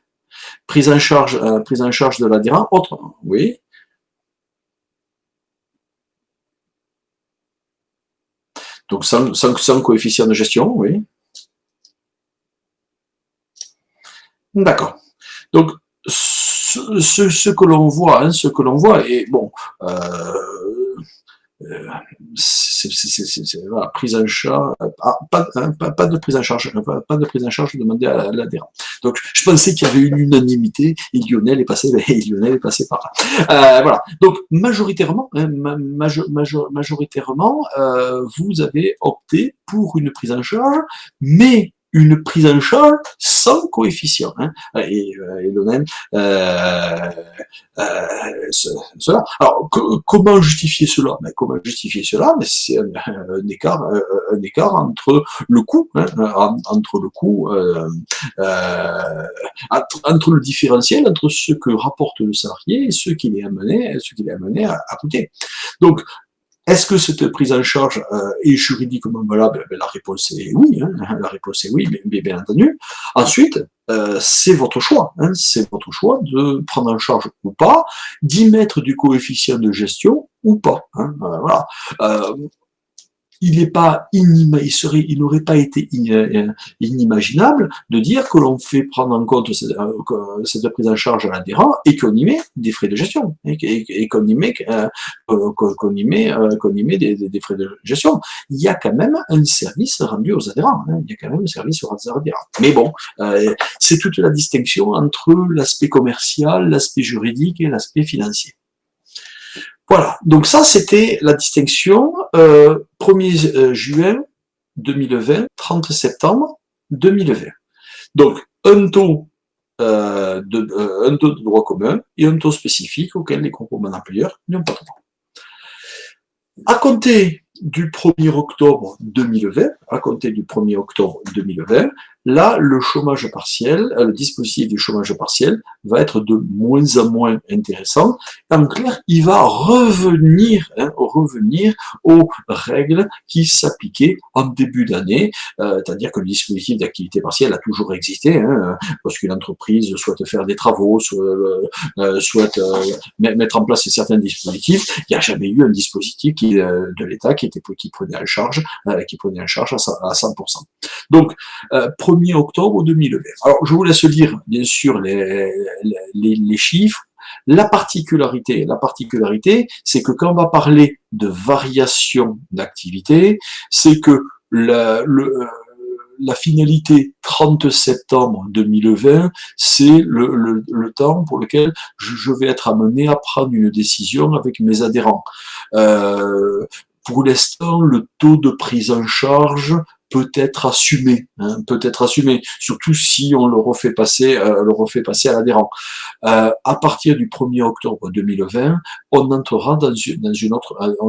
Prise en charge de l'adhérent, autre, oui. Donc sans coefficient de gestion, oui. D'accord. Donc, ce que l'on voit, et bon, voilà, prise en charge, pas de prise en charge, demandée à l'adhérent. Donc, je pensais qu'il y avait une unanimité, et Lionel est passé par là. Voilà. Donc, majoritairement, vous avez opté pour une prise en charge, mais une prise en charge sans coefficient. Et Lionel, cela. Alors, comment justifier cela? Mais c'est un écart entre le coût, entre le différentiel entre ce que rapporte le salarié et ce qu'il est amené à coûter. Donc, est-ce que cette prise en charge est juridiquement valable? La réponse est oui, mais bien entendu. Ensuite, c'est votre choix. C'est votre choix de prendre en charge ou pas, d'y mettre du coefficient de gestion ou pas. Voilà. Il n'aurait pas été inimaginable de dire que l'on fait prendre en compte cette prise en charge à l'adhérent et qu'on y met des frais de gestion et qu'on y met des frais de gestion. Il y a quand même un service rendu aux adhérents. Mais bon, c'est toute la distinction entre l'aspect commercial, l'aspect juridique et l'aspect financier. Voilà, donc ça c'était la distinction 1er juin 2020, 30 septembre 2020. Donc un taux de droit commun et un taux spécifique auquel les groupements d'employeurs n'ont pas droit. À compter du 1er octobre 2020, là, le chômage partiel, le dispositif du chômage partiel va être de moins en moins intéressant. En clair, il va revenir, revenir aux règles qui s'appliquaient en début d'année, c'est-à-dire que le dispositif d'activité partielle a toujours existé, lorsqu'une entreprise souhaite faire des travaux, souhaite mettre en place certains dispositifs, il n'y a jamais eu un dispositif de l'État qui prenait en charge à 100%. Donc, 1er octobre 2020. Alors, je vous laisse lire, bien sûr, les chiffres. La particularité, c'est que quand on va parler de variation d'activité, c'est que la finalité 30 septembre 2020, c'est le temps pour lequel je vais être amené à prendre une décision avec mes adhérents. Pour l'instant, le taux de prise en charge peut être assumé, surtout si on le refait passer à l'adhérent. À partir du 1er octobre 2020, on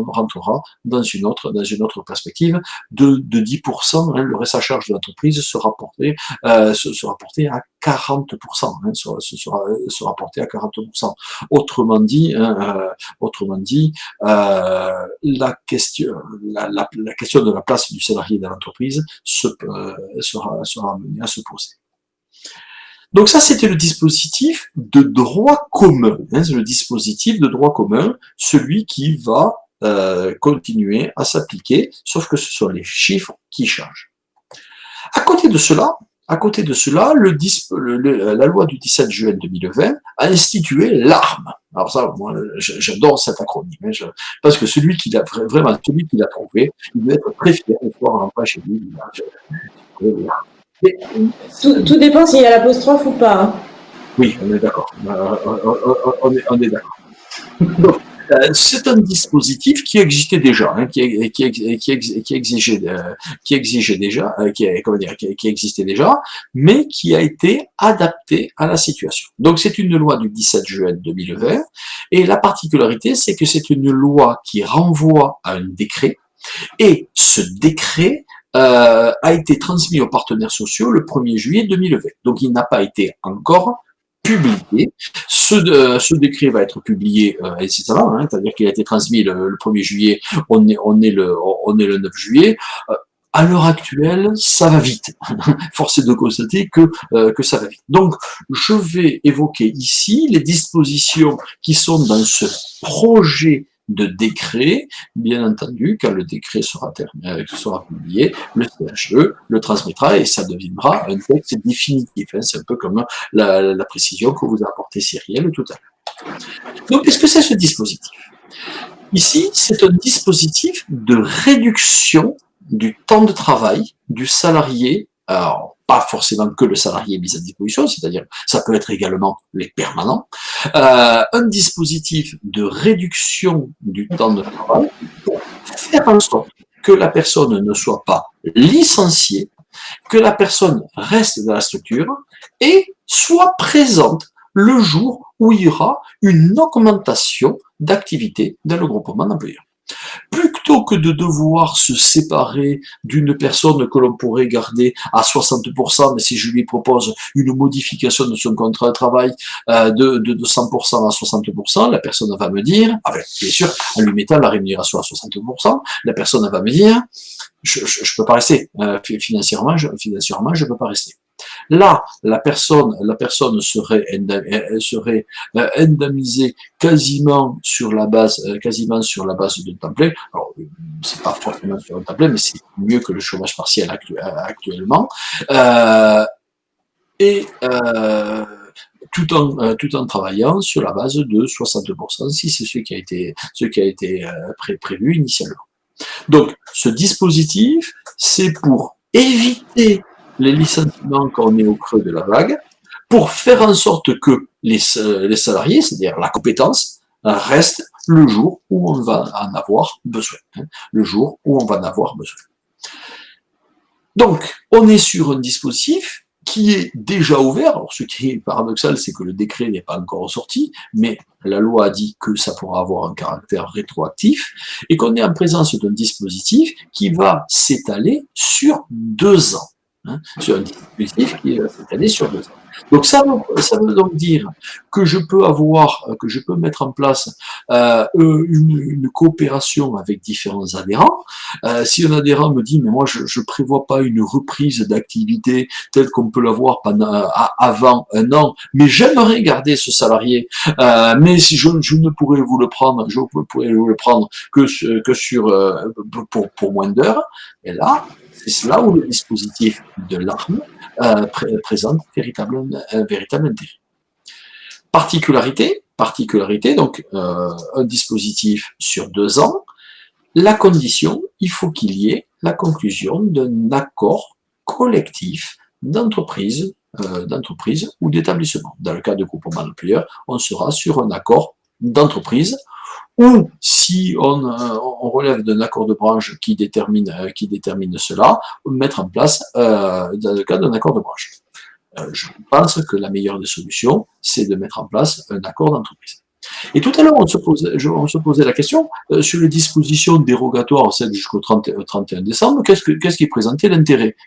rentrera dans une autre perspective de 10%. Le reste à charge de l'entreprise sera porté à 40%. Sera porté à 40%. Autrement dit, la question de la place du salarié dans l'entreprise sera amenée à se poser. Donc ça, c'était le dispositif de droit commun. Le dispositif de droit commun, celui qui va continuer à s'appliquer, sauf que ce sont les chiffres qui changent. À côté de cela, la loi du 17 juin 2020 a institué l'ARME. Alors ça, moi, j'adore cet acronyme, parce que celui qui l'a trouvé, il doit être très fier de pouvoir rentrer chez lui. Tout dépend s'il y a l'apostrophe ou pas. Hein. Oui, on est d'accord. On est d'accord. Donc, c'est un dispositif qui existait déjà, qui existait déjà, mais qui a été adapté à la situation. Donc c'est une loi du 17 juin 2020, et la particularité, c'est que c'est une loi qui renvoie à un décret, et ce décret a été transmis aux partenaires sociaux le 1er juillet 2020. Donc il n'a pas été encore publié. Ce décret va être publié incessamment, c'est-à-dire qu'il a été transmis le 1er juillet, on est le 9 juillet. À l'heure actuelle, ça va vite. Force est de constater que ça va vite. Donc, je vais évoquer ici les dispositions qui sont dans ce projet de décret. Bien entendu, quand le décret sera publié, le CHE le transmettra et ça deviendra un texte définitif. C'est un peu comme la précision que vous a apporté Cyrielle tout à l'heure. Donc, qu'est-ce que c'est ce dispositif? Ici, c'est un dispositif de réduction du temps de travail du salarié, alors pas forcément que le salarié mis à disposition, c'est-à-dire ça peut être également les permanents, un dispositif de réduction du temps de travail pour faire en sorte que la personne ne soit pas licenciée, que la personne reste dans la structure et soit présente le jour où il y aura une augmentation d'activité dans le groupement d'employeurs. Plutôt que de devoir se séparer d'une personne que l'on pourrait garder à 60%, mais si je lui propose une modification de son contrat de travail de 100% à 60%, la personne va me dire, bien sûr, en lui mettant la rémunération à 60%, la personne va me dire, je peux pas rester, financièrement, je peux pas rester. Là, la personne serait indemnisée quasiment sur la base de temps plein. Alors, c'est pas forcément sur un temps plein, mais c'est mieux que le chômage partiel actuellement. Tout en travaillant sur la base de 60%, si c'est ce qui a été prévu initialement. Donc, ce dispositif, c'est pour éviter les licenciements quand on est au creux de la vague, pour faire en sorte que les salariés, c'est-à-dire la compétence, restent le jour où on va en avoir besoin. Donc, on est sur un dispositif qui est déjà ouvert. Alors, ce qui est paradoxal, c'est que le décret n'est pas encore sorti, mais la loi a dit que ça pourra avoir un caractère rétroactif, et qu'on est en présence d'un dispositif qui va s'étaler sur 2 ans. hein, sur un dispositif qui est étalé sur 2 ans. Donc ça veut donc dire que je peux mettre en place une coopération avec différents adhérents. Si un adhérent me dit mais moi je prévois pas une reprise d'activité telle qu'on peut l'avoir avant un an, mais j'aimerais garder ce salarié, mais si je ne pourrais vous le prendre, que pour moins d'heures, et là c'est là où le dispositif de l'arme présente un véritable intérêt. Particularité, donc un dispositif sur 2 ans, la condition, il faut qu'il y ait la conclusion d'un accord collectif d'entreprise ou d'établissement. Dans le cas de groupement d'employeurs, on sera sur un accord d'entreprise, ou si on relève d'un accord de branche qui détermine cela, mettre en place dans le cas d'un accord de branche. Je pense que la meilleure des solutions, c'est de mettre en place un accord d'entreprise. Et tout à l'heure, on se posait la question sur les dispositions dérogatoires, celles jusqu'au 31 décembre, qu'est-ce qui présentait l'intérêt?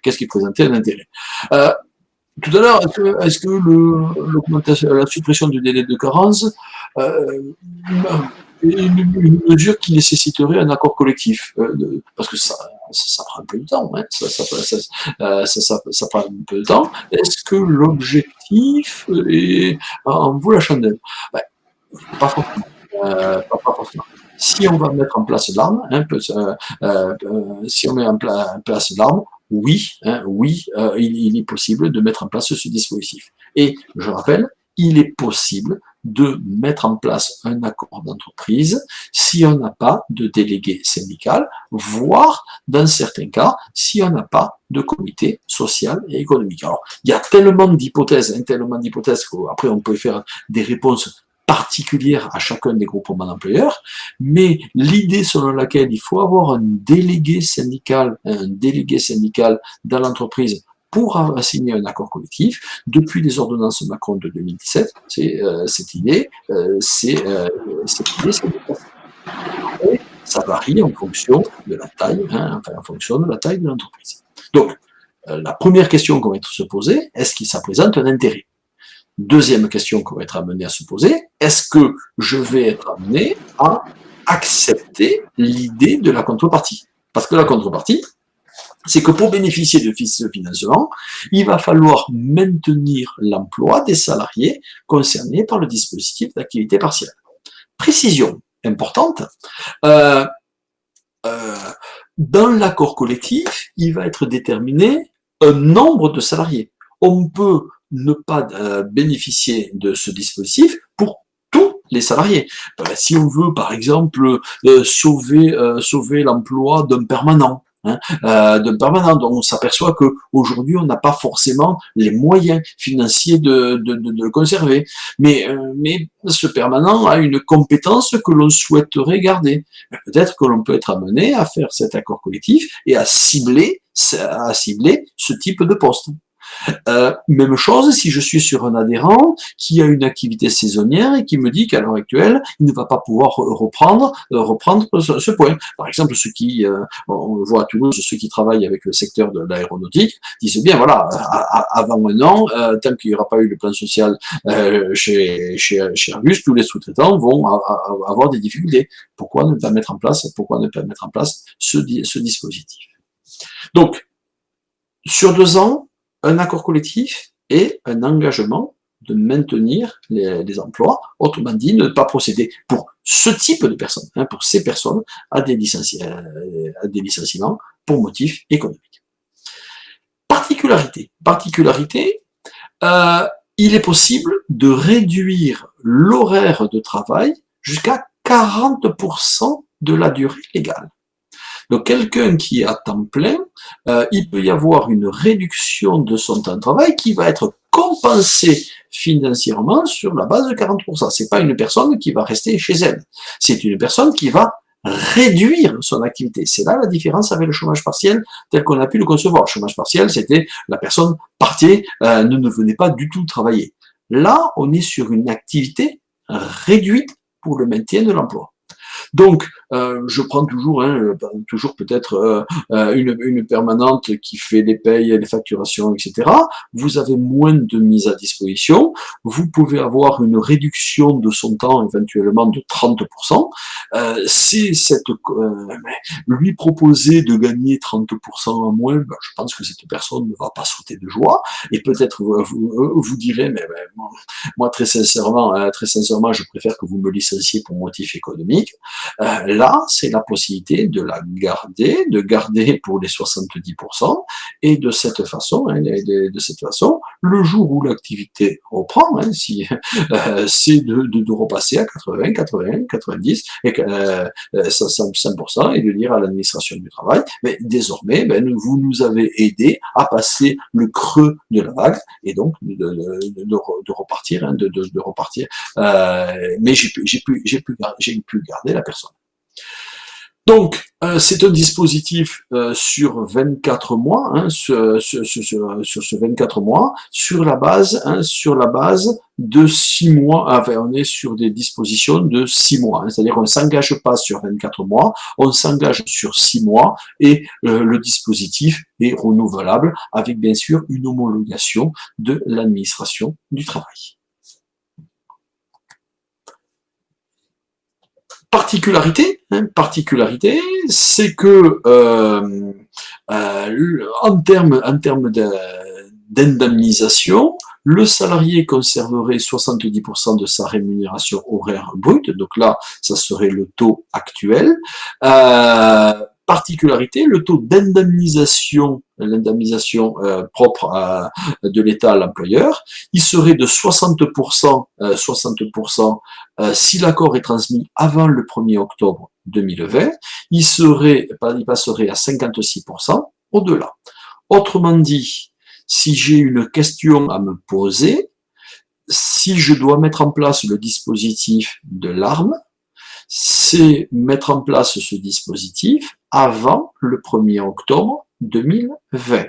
Tout à l'heure, est-ce que la suppression du délai de carence une mesure qui nécessiterait un accord collectif, parce que ça prend un peu de temps, hein, ça prend un peu de temps. Est-ce que l'objectif en vaut la chandelle? Ben, pas forcément. Pas forcément. Si on va mettre en place l'arme, si on met en place l'arme, oui, il est possible de mettre en place ce dispositif. Et je rappelle, il est possible de mettre en place un accord d'entreprise si on n'a pas de délégué syndical, voire, dans certains cas, si on n'a pas de comité social et économique. Alors, il y a tellement d'hypothèses qu'après on peut faire des réponses particulière à chacun des groupements d'employeurs, mais l'idée selon laquelle il faut avoir un délégué syndical dans l'entreprise pour signer un accord collectif, depuis les ordonnances Macron de 2017, cette idée, ça varie en fonction de la taille, de l'entreprise. Donc, la première question qu'on va se poser, est-ce que ça présente un intérêt? Deuxième question qu'on va être amené à se poser, est-ce que je vais être amené à accepter l'idée de la contrepartie? Parce que la contrepartie, c'est que pour bénéficier de ce financement, il va falloir maintenir l'emploi des salariés concernés par le dispositif d'activité partielle. Précision importante, dans l'accord collectif, il va être déterminé un nombre de salariés. On peut ne pas bénéficier de ce dispositif pour tous les salariés. Si on veut, par exemple, sauver l'emploi d'un permanent, donc on s'aperçoit qu'aujourd'hui, on n'a pas forcément les moyens financiers de le conserver. Mais ce permanent a une compétence que l'on souhaiterait garder. Peut-être que l'on peut être amené à faire cet accord collectif et à cibler ce type de poste. Même chose si je suis sur un adhérent qui a une activité saisonnière et qui me dit qu'à l'heure actuelle, il ne va pas pouvoir reprendre ce point. Par exemple, on le voit à Toulouse, ceux qui travaillent avec le secteur de l'aéronautique disent bien, voilà, avant un an, tant qu'il n'y aura pas eu le plan social chez Airbus, tous les sous-traitants vont avoir des difficultés. Pourquoi ne pas mettre en place ce dispositif? Donc, sur 2 ans, un accord collectif et un engagement de maintenir les emplois, autrement dit, ne pas procéder pour ce type de personnes, pour ces personnes, à des licenciements pour motif économique. Particularité, il est possible de réduire l'horaire de travail jusqu'à 40% de la durée légale. Donc quelqu'un qui est à temps plein, il peut y avoir une réduction de son temps de travail qui va être compensée financièrement sur la base de 40%. C'est pas une personne qui va rester chez elle, c'est une personne qui va réduire son activité. C'est là la différence avec le chômage partiel tel qu'on a pu le concevoir. Le chômage partiel, c'était la personne partait, ne venait pas du tout travailler. Là, on est sur une activité réduite pour le maintien de l'emploi. Donc, je prends toujours, toujours peut-être une permanente qui fait les payes, les facturations, etc. Vous avez moins de mise à disposition. Vous pouvez avoir une réduction de son temps éventuellement de 30%. Si lui proposer de gagner 30% en moins, ben, je pense que cette personne ne va pas sauter de joie. Et peut-être vous direz, mais moi très sincèrement, je préfère que vous me licenciez pour motif économique. Là, c'est la possibilité de la garder, de garder pour les 70%, et de cette façon, le jour où l'activité reprend, c'est de repasser à 80, 81, 90 et 100%, et de dire à l'administration du travail, mais désormais, vous nous avez aidé à passer le creux de la vague, et donc de repartir, de repartir. Mais j'ai pu garder la personne. Donc, c'est un dispositif sur 24 mois, sur ce 24 mois, sur la base de 6 mois. Enfin, on est sur des dispositions de 6 mois, c'est-à-dire qu'on ne s'engage pas sur 24 mois, on s'engage sur 6 mois, et le dispositif est renouvelable avec bien sûr une homologation de l'administration du travail. Particularité, c'est que en termes d'indemnisation, le salarié conserverait 70% de sa rémunération horaire brute, donc là, ça serait le taux actuel. Particularité, le taux d'indemnisation, l'indemnisation propre de l'État à l'employeur, il serait de 60%, si l'accord est transmis avant le 1er octobre 2020, il passerait à 56% au-delà. Autrement dit, si j'ai une question à me poser, si je dois mettre en place le dispositif de l'arme, c'est mettre en place ce dispositif avant le 1er octobre 2020.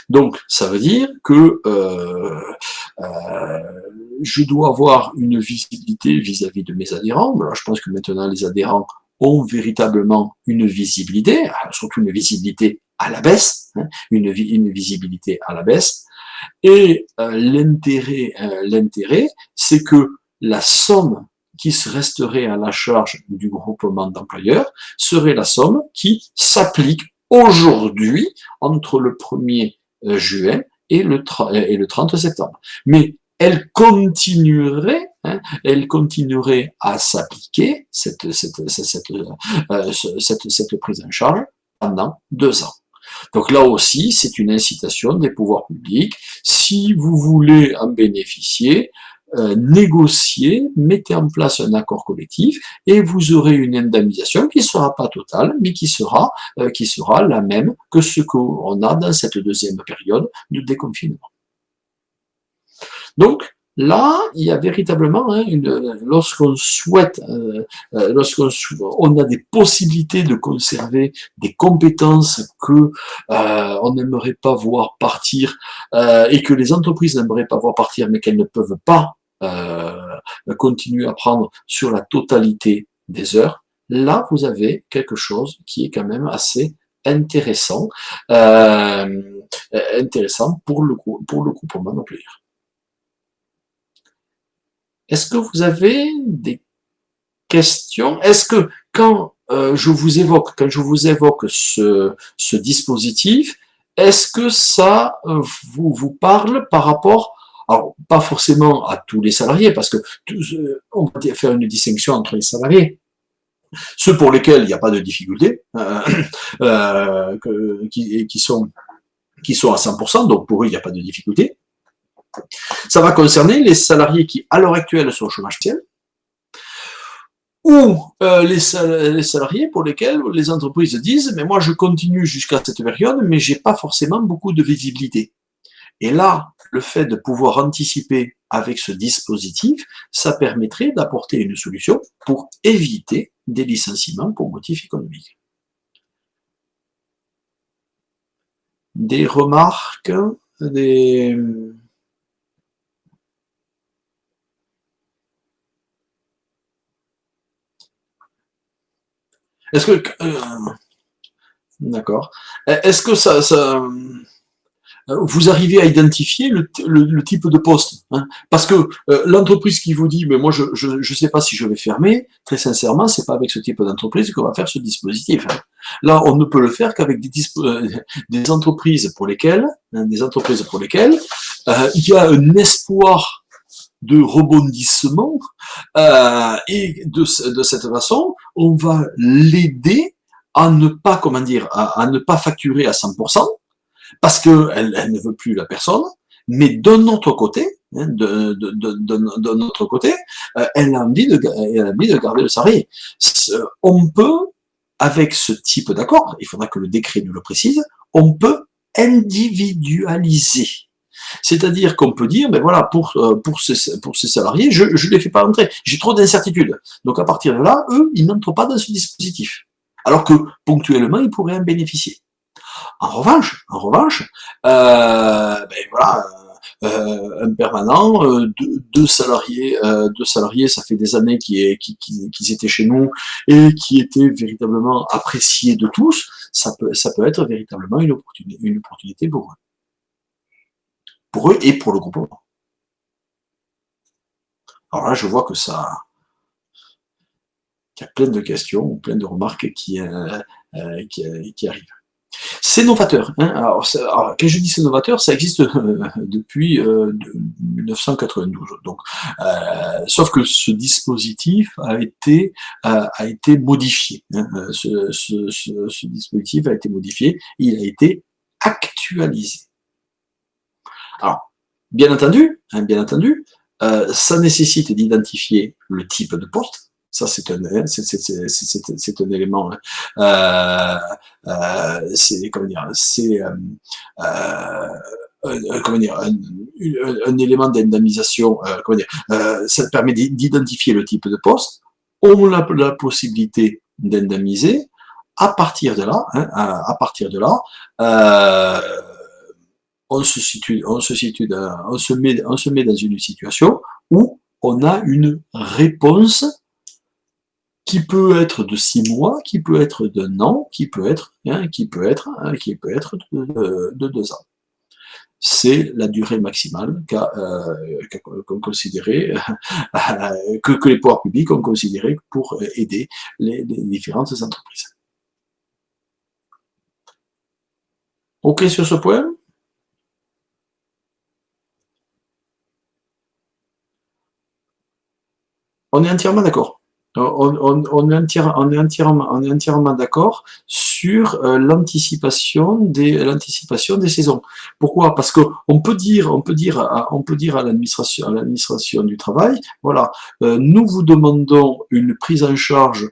Donc, ça veut dire que je dois avoir une visibilité vis-à-vis de mes adhérents. Alors, je pense que maintenant, les adhérents ont véritablement une visibilité, surtout une visibilité à la baisse, une visibilité à la baisse. Et l'intérêt, c'est que la somme qui se resterait à la charge du groupement d'employeurs serait la somme qui s'applique aujourd'hui entre le 1er juin et le 30 septembre. Mais elle continuerait à s'appliquer, cette prise en charge, pendant 2 ans. Donc là aussi, c'est une incitation des pouvoirs publics. Si vous voulez en bénéficier, négociez, mettez en place un accord collectif, et vous aurez une indemnisation qui ne sera pas totale, mais qui sera la même que ce qu'on a dans cette deuxième période de déconfinement. Donc, là, il y a véritablement, lorsqu'on souhaite, on a des possibilités de conserver des compétences que on n'aimerait pas voir partir, et que les entreprises n'aimeraient pas voir partir, mais qu'elles ne peuvent pas continuer à prendre sur la totalité des heures. Là, vous avez quelque chose qui est quand même assez intéressant, pour le groupement d'employeurs. Est-ce que vous avez des questions? Est-ce que quand je vous évoque ce dispositif, est-ce que ça vous parle par rapport, alors pas forcément à tous les salariés, parce que on peut faire une distinction entre les salariés, ceux pour lesquels il n'y a pas de difficulté, qui sont à 100%, donc pour eux il n'y a pas de difficulté. Ça va concerner les salariés qui, à l'heure actuelle, sont au chômage partiel, ou les salariés pour lesquels les entreprises disent « mais moi je continue jusqu'à cette période, mais j'ai pas forcément beaucoup de visibilité ». Et là, le fait de pouvoir anticiper avec ce dispositif, ça permettrait d'apporter une solution pour éviter des licenciements pour motif économique. Des remarques, des... Est-ce que d'accord. Est-ce que vous arrivez à identifier le type de poste, hein? Parce que l'entreprise qui vous dit, mais moi je sais pas si je vais fermer, très sincèrement, c'est pas avec ce type d'entreprise qu'on va faire ce dispositif, hein. Là, on ne peut le faire qu'avec des entreprises pour lesquelles, hein, il y a un espoir de rebondissement, et de cette façon, on va l'aider à ne pas, comment dire, à ne pas facturer à 100%, parce qu'elle elle ne veut plus la personne, mais d'un autre côté, hein, d'un autre côté, elle a envie de garder le salarié. On peut, avec ce type d'accord, il faudra que le décret nous le précise, on peut individualiser. C'est-à-dire qu'on peut dire, ben voilà, pour ces salariés, je ne les fais pas entrer, j'ai trop d'incertitudes. Donc à partir de là, eux, ils n'entrent pas dans ce dispositif. Alors que ponctuellement, ils pourraient en bénéficier. En revanche, ben voilà, un permanent, deux salariés, ça fait des années qu'ils étaient chez nous et qui étaient véritablement appréciés de tous, ça peut être véritablement une opportunité pour eux et pour le groupe. Alors là, je vois que qu'il y a plein de questions, plein de remarques qui arrivent. C'est novateur, hein. Alors, quand je dis c'est novateur, ça existe depuis 1992. Donc, sauf que ce dispositif a été modifié, hein. Ce dispositif a été modifié, il a été actualisé. Alors, bien entendu, ça nécessite d'identifier le type de poste. Ça, c'est un élément, c'est, comment dire, c'est, comment dire, un élément d'indemnisation, comment dire, ça permet d'identifier le type de poste. On a la possibilité d'indemniser. À partir de là, hein, on se met dans une situation où on a une réponse qui peut être de 6 mois, qui peut être d'un an, qui peut être de 2 ans. C'est la durée maximale qu'ont considéré, que les pouvoirs publics ont considéré pour aider les différentes entreprises. Ok sur ce point? On est entièrement d'accord. On est entièrement d'accord sur l'anticipation des saisons. Pourquoi? Parce que on peut dire à l'administration du travail, voilà, nous vous demandons une prise en charge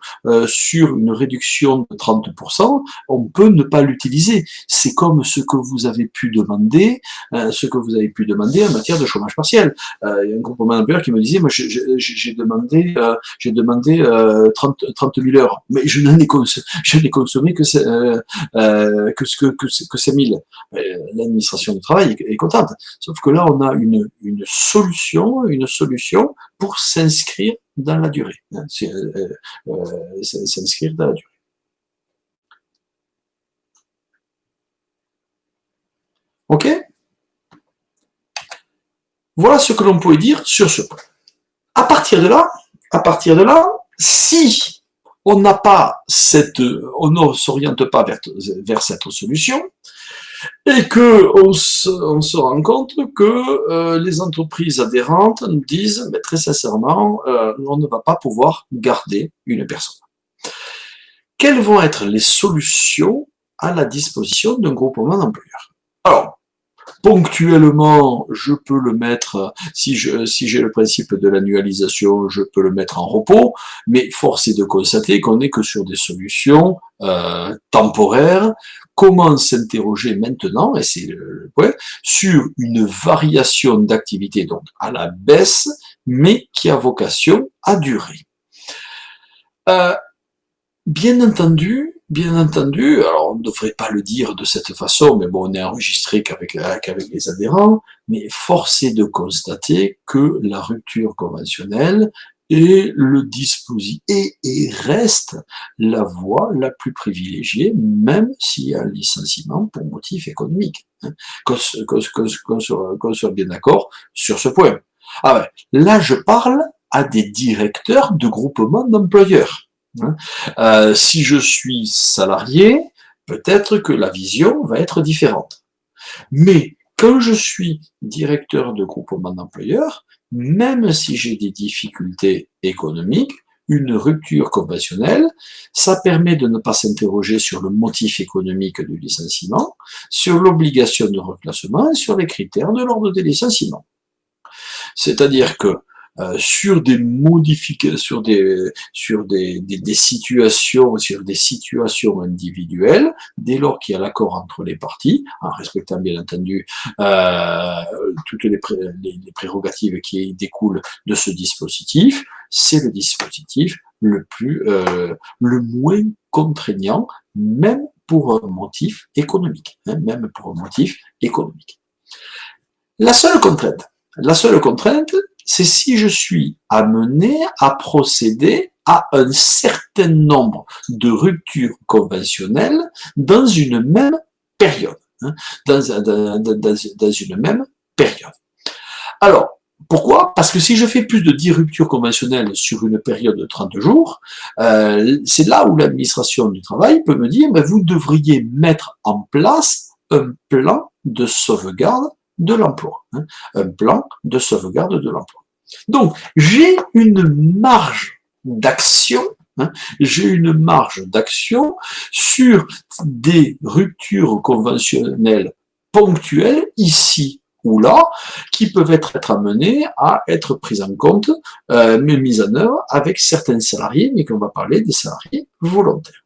sur une réduction de 30%, on peut ne pas l'utiliser. C'est comme ce que vous avez pu demander, en matière de chômage partiel. Il y a un groupement d'employeurs qui me disait, moi j'ai demandé 30 000 heures, mais je n'ai consommé que 5 000. L'administration du travail est contente. Sauf que là, on a une solution pour s'inscrire dans la durée. S'inscrire dans la durée. Ok? Voilà ce que l'on pouvait dire sur ce point. À partir de là, si on n'a pas on ne s'oriente pas vers cette solution, et que on se rend compte que les entreprises adhérentes nous disent, mais très sincèrement, on ne va pas pouvoir garder une personne. Quelles vont être les solutions à la disposition d'un groupement d'employeurs? Alors, ponctuellement, je peux le mettre, si j'ai le principe de l'annualisation, je peux le mettre en repos, mais force est de constater qu'on n'est que sur des solutions temporaires. Comment s'interroger maintenant, et c'est le point, sur une variation d'activité, donc à la baisse, mais qui a vocation à durer. Bien entendu, alors on ne devrait pas le dire de cette façon, mais bon, on est enregistré qu'avec les adhérents, mais force est de constater que la rupture conventionnelle est le dispositif et reste la voie la plus privilégiée, même s'il y a un licenciement pour motif économique. Hein. Qu'on soit bien d'accord sur ce point. Ah ouais, là, je parle à des directeurs de groupements d'employeurs. Hein. Si je suis salarié, peut-être que la vision va être différente. Mais quand je suis directeur de groupement d'employeurs, même si j'ai des difficultés économiques, une rupture conventionnelle, ça permet de ne pas s'interroger sur le motif économique du licenciement, sur l'obligation de reclassement et sur les critères de l'ordre des licenciements. C'est-à-dire que sur des modifications, sur des situations individuelles, dès lors qu'il y a l'accord entre les parties, en respectant bien entendu toutes les prérogatives qui découlent de ce dispositif, c'est le dispositif le moins contraignant, même pour un motif économique, hein, même pour un motif économique. La seule contrainte, c'est si je suis amené à procéder à un certain nombre de ruptures conventionnelles dans une même période. Hein, dans une même période. Alors, pourquoi? Parce que si je fais plus de 10 ruptures conventionnelles sur une période de 30 jours, c'est là où l'administration du travail peut me dire, ben, vous devriez mettre en place un plan de sauvegarde de l'emploi. Hein, un plan de sauvegarde de l'emploi. Donc, j'ai une marge d'action, hein, sur des ruptures conventionnelles ponctuelles, ici ou là, qui peuvent être amenées à être prises en compte, mais mises en œuvre avec certains salariés, mais qu'on va parler des salariés volontaires.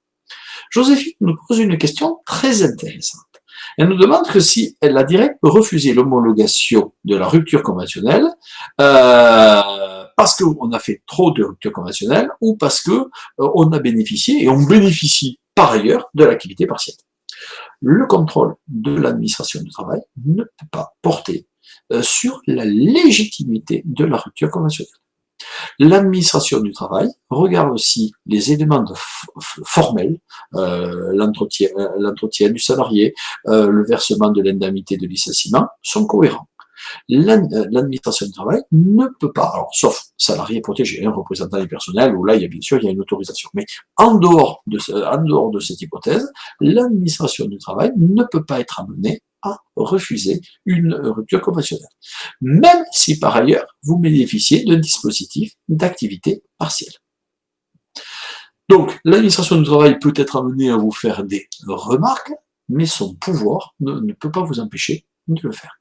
Joséphine nous pose une question très intéressante. Elle nous demande que si la DIRECCTE peut refuser l'homologation de la rupture conventionnelle parce qu'on a fait trop de ruptures conventionnelles ou parce que on a bénéficié et on bénéficie par ailleurs de l'activité partielle. Le contrôle de l'administration du travail ne peut pas porter sur la légitimité de la rupture conventionnelle. L'administration du travail regarde aussi les éléments formels, l'entretien du salarié, le versement de l'indemnité de licenciement, sont cohérents. L'administration du travail ne peut pas, alors, sauf salarié protégé, un représentant du personnel, où là, bien sûr, il y a une autorisation. Mais en dehors de cette hypothèse, l'administration du travail ne peut pas être amenée à refuser une rupture conventionnelle. Même si, par ailleurs, vous bénéficiez d'un dispositif d'activité partielle. Donc, l'administration du travail peut être amenée à vous faire des remarques, mais son pouvoir ne peut pas vous empêcher de le faire.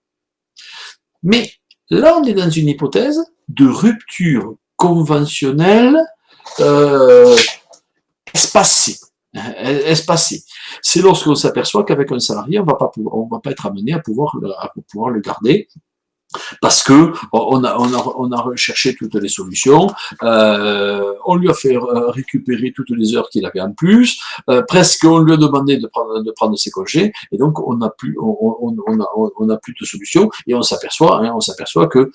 Mais là, on est dans une hypothèse de rupture conventionnelle espacée. C'est lorsqu'on s'aperçoit qu'avec un salarié, on va pas être amené à pouvoir le garder. Parce que on a recherché toutes les solutions, on lui a fait récupérer toutes les heures qu'il avait en plus, presque on lui a demandé de prendre ses congés, et donc on n'a plus de solution, et on s'aperçoit que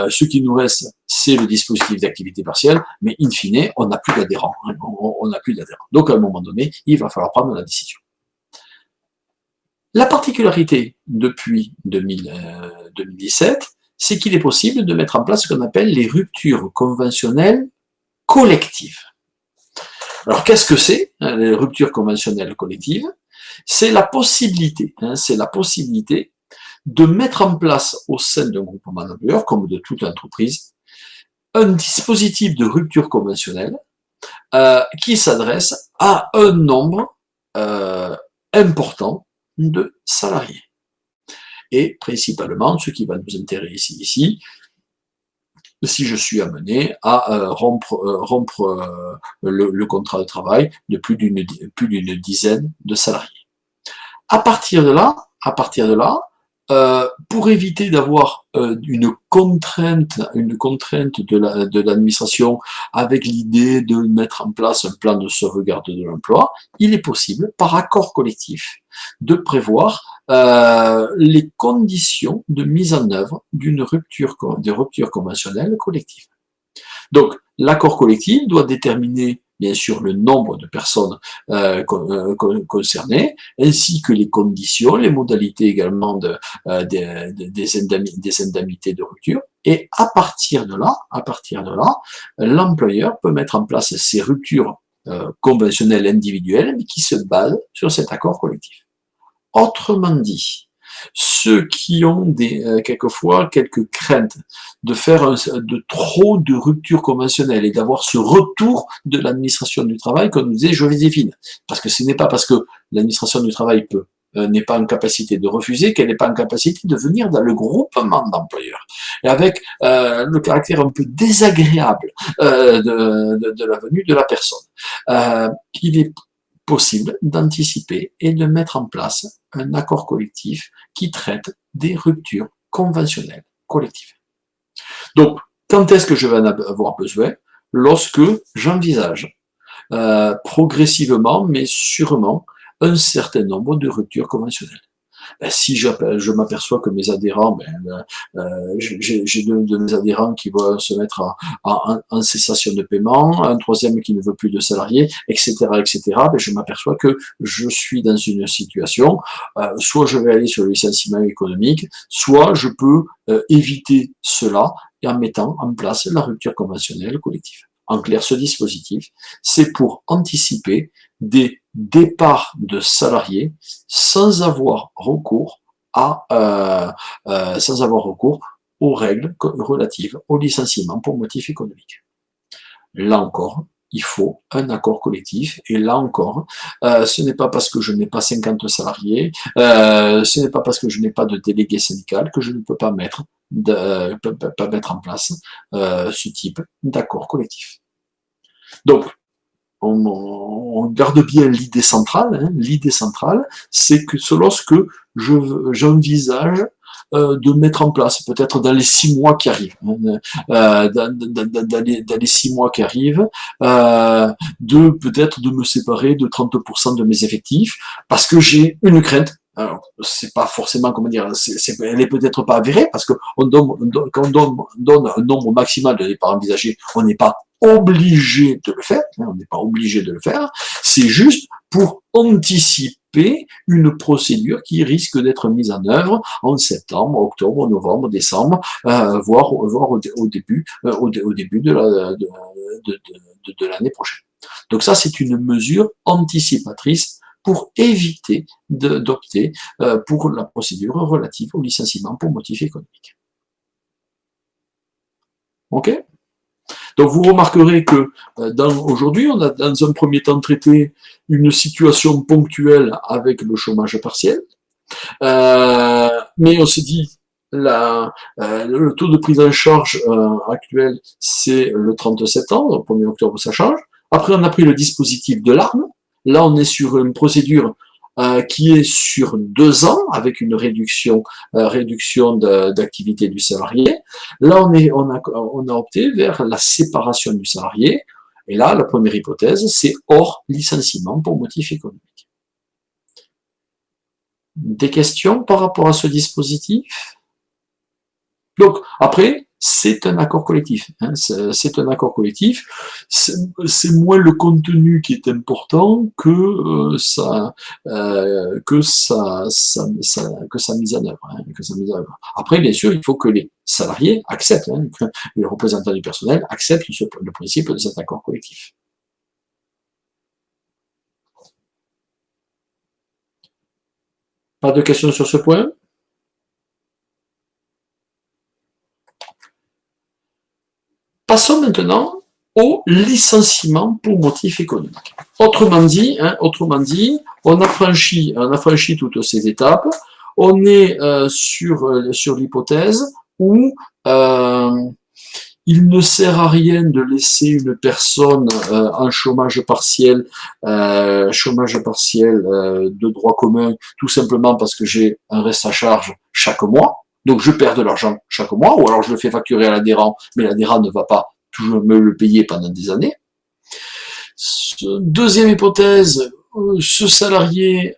ce qui nous reste, c'est le dispositif d'activité partielle, mais in fine, on n'a plus d'adhérents, hein, on n'a plus d'adhérents. Donc à un moment donné, il va falloir prendre la décision. La particularité depuis 2017, c'est qu'il est possible de mettre en place ce qu'on appelle les ruptures conventionnelles collectives. Alors qu'est-ce que c'est, les ruptures conventionnelles collectives? C'est la possibilité de mettre en place au sein d'un groupement d'employeurs, comme de toute entreprise, un dispositif de rupture conventionnelle qui s'adresse à un nombre important de salariés. Et principalement, ce qui va nous intéresser ici, si je suis amené à rompre le contrat de travail de plus d'une dizaine de salariés. À partir de là, pour éviter d'avoir une contrainte de l'administration avec l'idée de mettre en place un plan de sauvegarde de l'emploi, il est possible, par accord collectif, de prévoir les conditions de mise en œuvre d'une rupture conventionnelle collective. Donc, l'accord collectif doit déterminer bien sûr le nombre de personnes concernées, ainsi que les conditions, les modalités également des indemnités de rupture. Et à partir de là, l'employeur peut mettre en place ces ruptures conventionnelles individuelles, mais qui se basent sur cet accord collectif. Autrement dit, ceux qui ont quelquefois quelques craintes de faire de trop de ruptures conventionnelles et d'avoir ce retour de l'administration du travail, comme nous disait Joséphine, parce que ce n'est pas parce que l'administration du travail n'est pas en capacité de refuser qu'elle n'est pas en capacité de venir dans le groupement d'employeurs. Et avec le caractère un peu désagréable de la venue de la personne, il est possible d'anticiper et de mettre en place un accord collectif qui traite des ruptures conventionnelles collectives. Donc, quand est-ce que je vais en avoir besoin? Lorsque j'envisage progressivement, mais sûrement, un certain nombre de ruptures conventionnelles. Si je m'aperçois que mes adhérents, j'ai deux de mes adhérents qui vont se mettre en cessation de paiement, un troisième qui ne veut plus de salariés, etc., je m'aperçois que je suis dans une situation, soit je vais aller sur le licenciement économique, soit je peux éviter cela en mettant en place la rupture conventionnelle collective. En clair, ce dispositif, c'est pour anticiper des départs de salariés sans avoir recours aux règles relatives au licenciement pour motif économique. Là encore, il faut un accord collectif, et là encore, ce n'est pas parce que je n'ai pas 50 salariés, ce n'est pas parce que je n'ai pas de délégué syndical que je ne peux pas mettre en place ce type d'accord collectif. Donc, on garde bien l'idée centrale. L'idée centrale, c'est que lorsque j'envisage de mettre en place, peut-être dans les 6 mois qui arrivent, dans les 6 mois qui arrivent, peut-être de me séparer de 30% de mes effectifs, parce que j'ai une crainte. Alors, c'est pas forcément, elle est peut-être pas avérée, parce que quand on donne un nombre maximal de départs envisagés, on n'est pas obligé de le faire, on n'est pas obligé de le faire, c'est juste pour anticiper une procédure qui risque d'être mise en œuvre en septembre, octobre, novembre, décembre, voire au début de l'année prochaine. Donc ça, c'est une mesure anticipatrice pour éviter d'opter pour la procédure relative au licenciement pour motif économique. Ok? Donc vous remarquerez que aujourd'hui, on a dans un premier temps traité une situation ponctuelle avec le chômage partiel, mais on s'est dit le taux de prise en charge actuel, c'est le 30 septembre, le 1er octobre ça change. Après on a pris le dispositif de l'arme, là on est sur une procédure qui est sur 2 ans, avec une réduction d'activité du salarié. Là, on a opté vers la séparation du salarié. Et là, la première hypothèse, c'est hors licenciement pour motif économique. Des questions par rapport à ce dispositif? Donc, après, c'est un accord collectif. C'est un accord collectif. C'est moins le contenu qui est important que sa mise en œuvre. Après, bien sûr, il faut que les salariés acceptent, que les représentants du personnel acceptent le principe de cet accord collectif. Pas de questions sur ce point? Passons maintenant au licenciement pour motif économique. Autrement dit, on a franchi toutes ces étapes. On est sur l'hypothèse où il ne sert à rien de laisser une personne en chômage partiel de droit commun, tout simplement parce que j'ai un reste à charge chaque mois. Donc je perds de l'argent chaque mois, ou alors je le fais facturer à l'adhérent, mais l'adhérent ne va pas toujours me le payer pendant des années. Deuxième hypothèse, ce salarié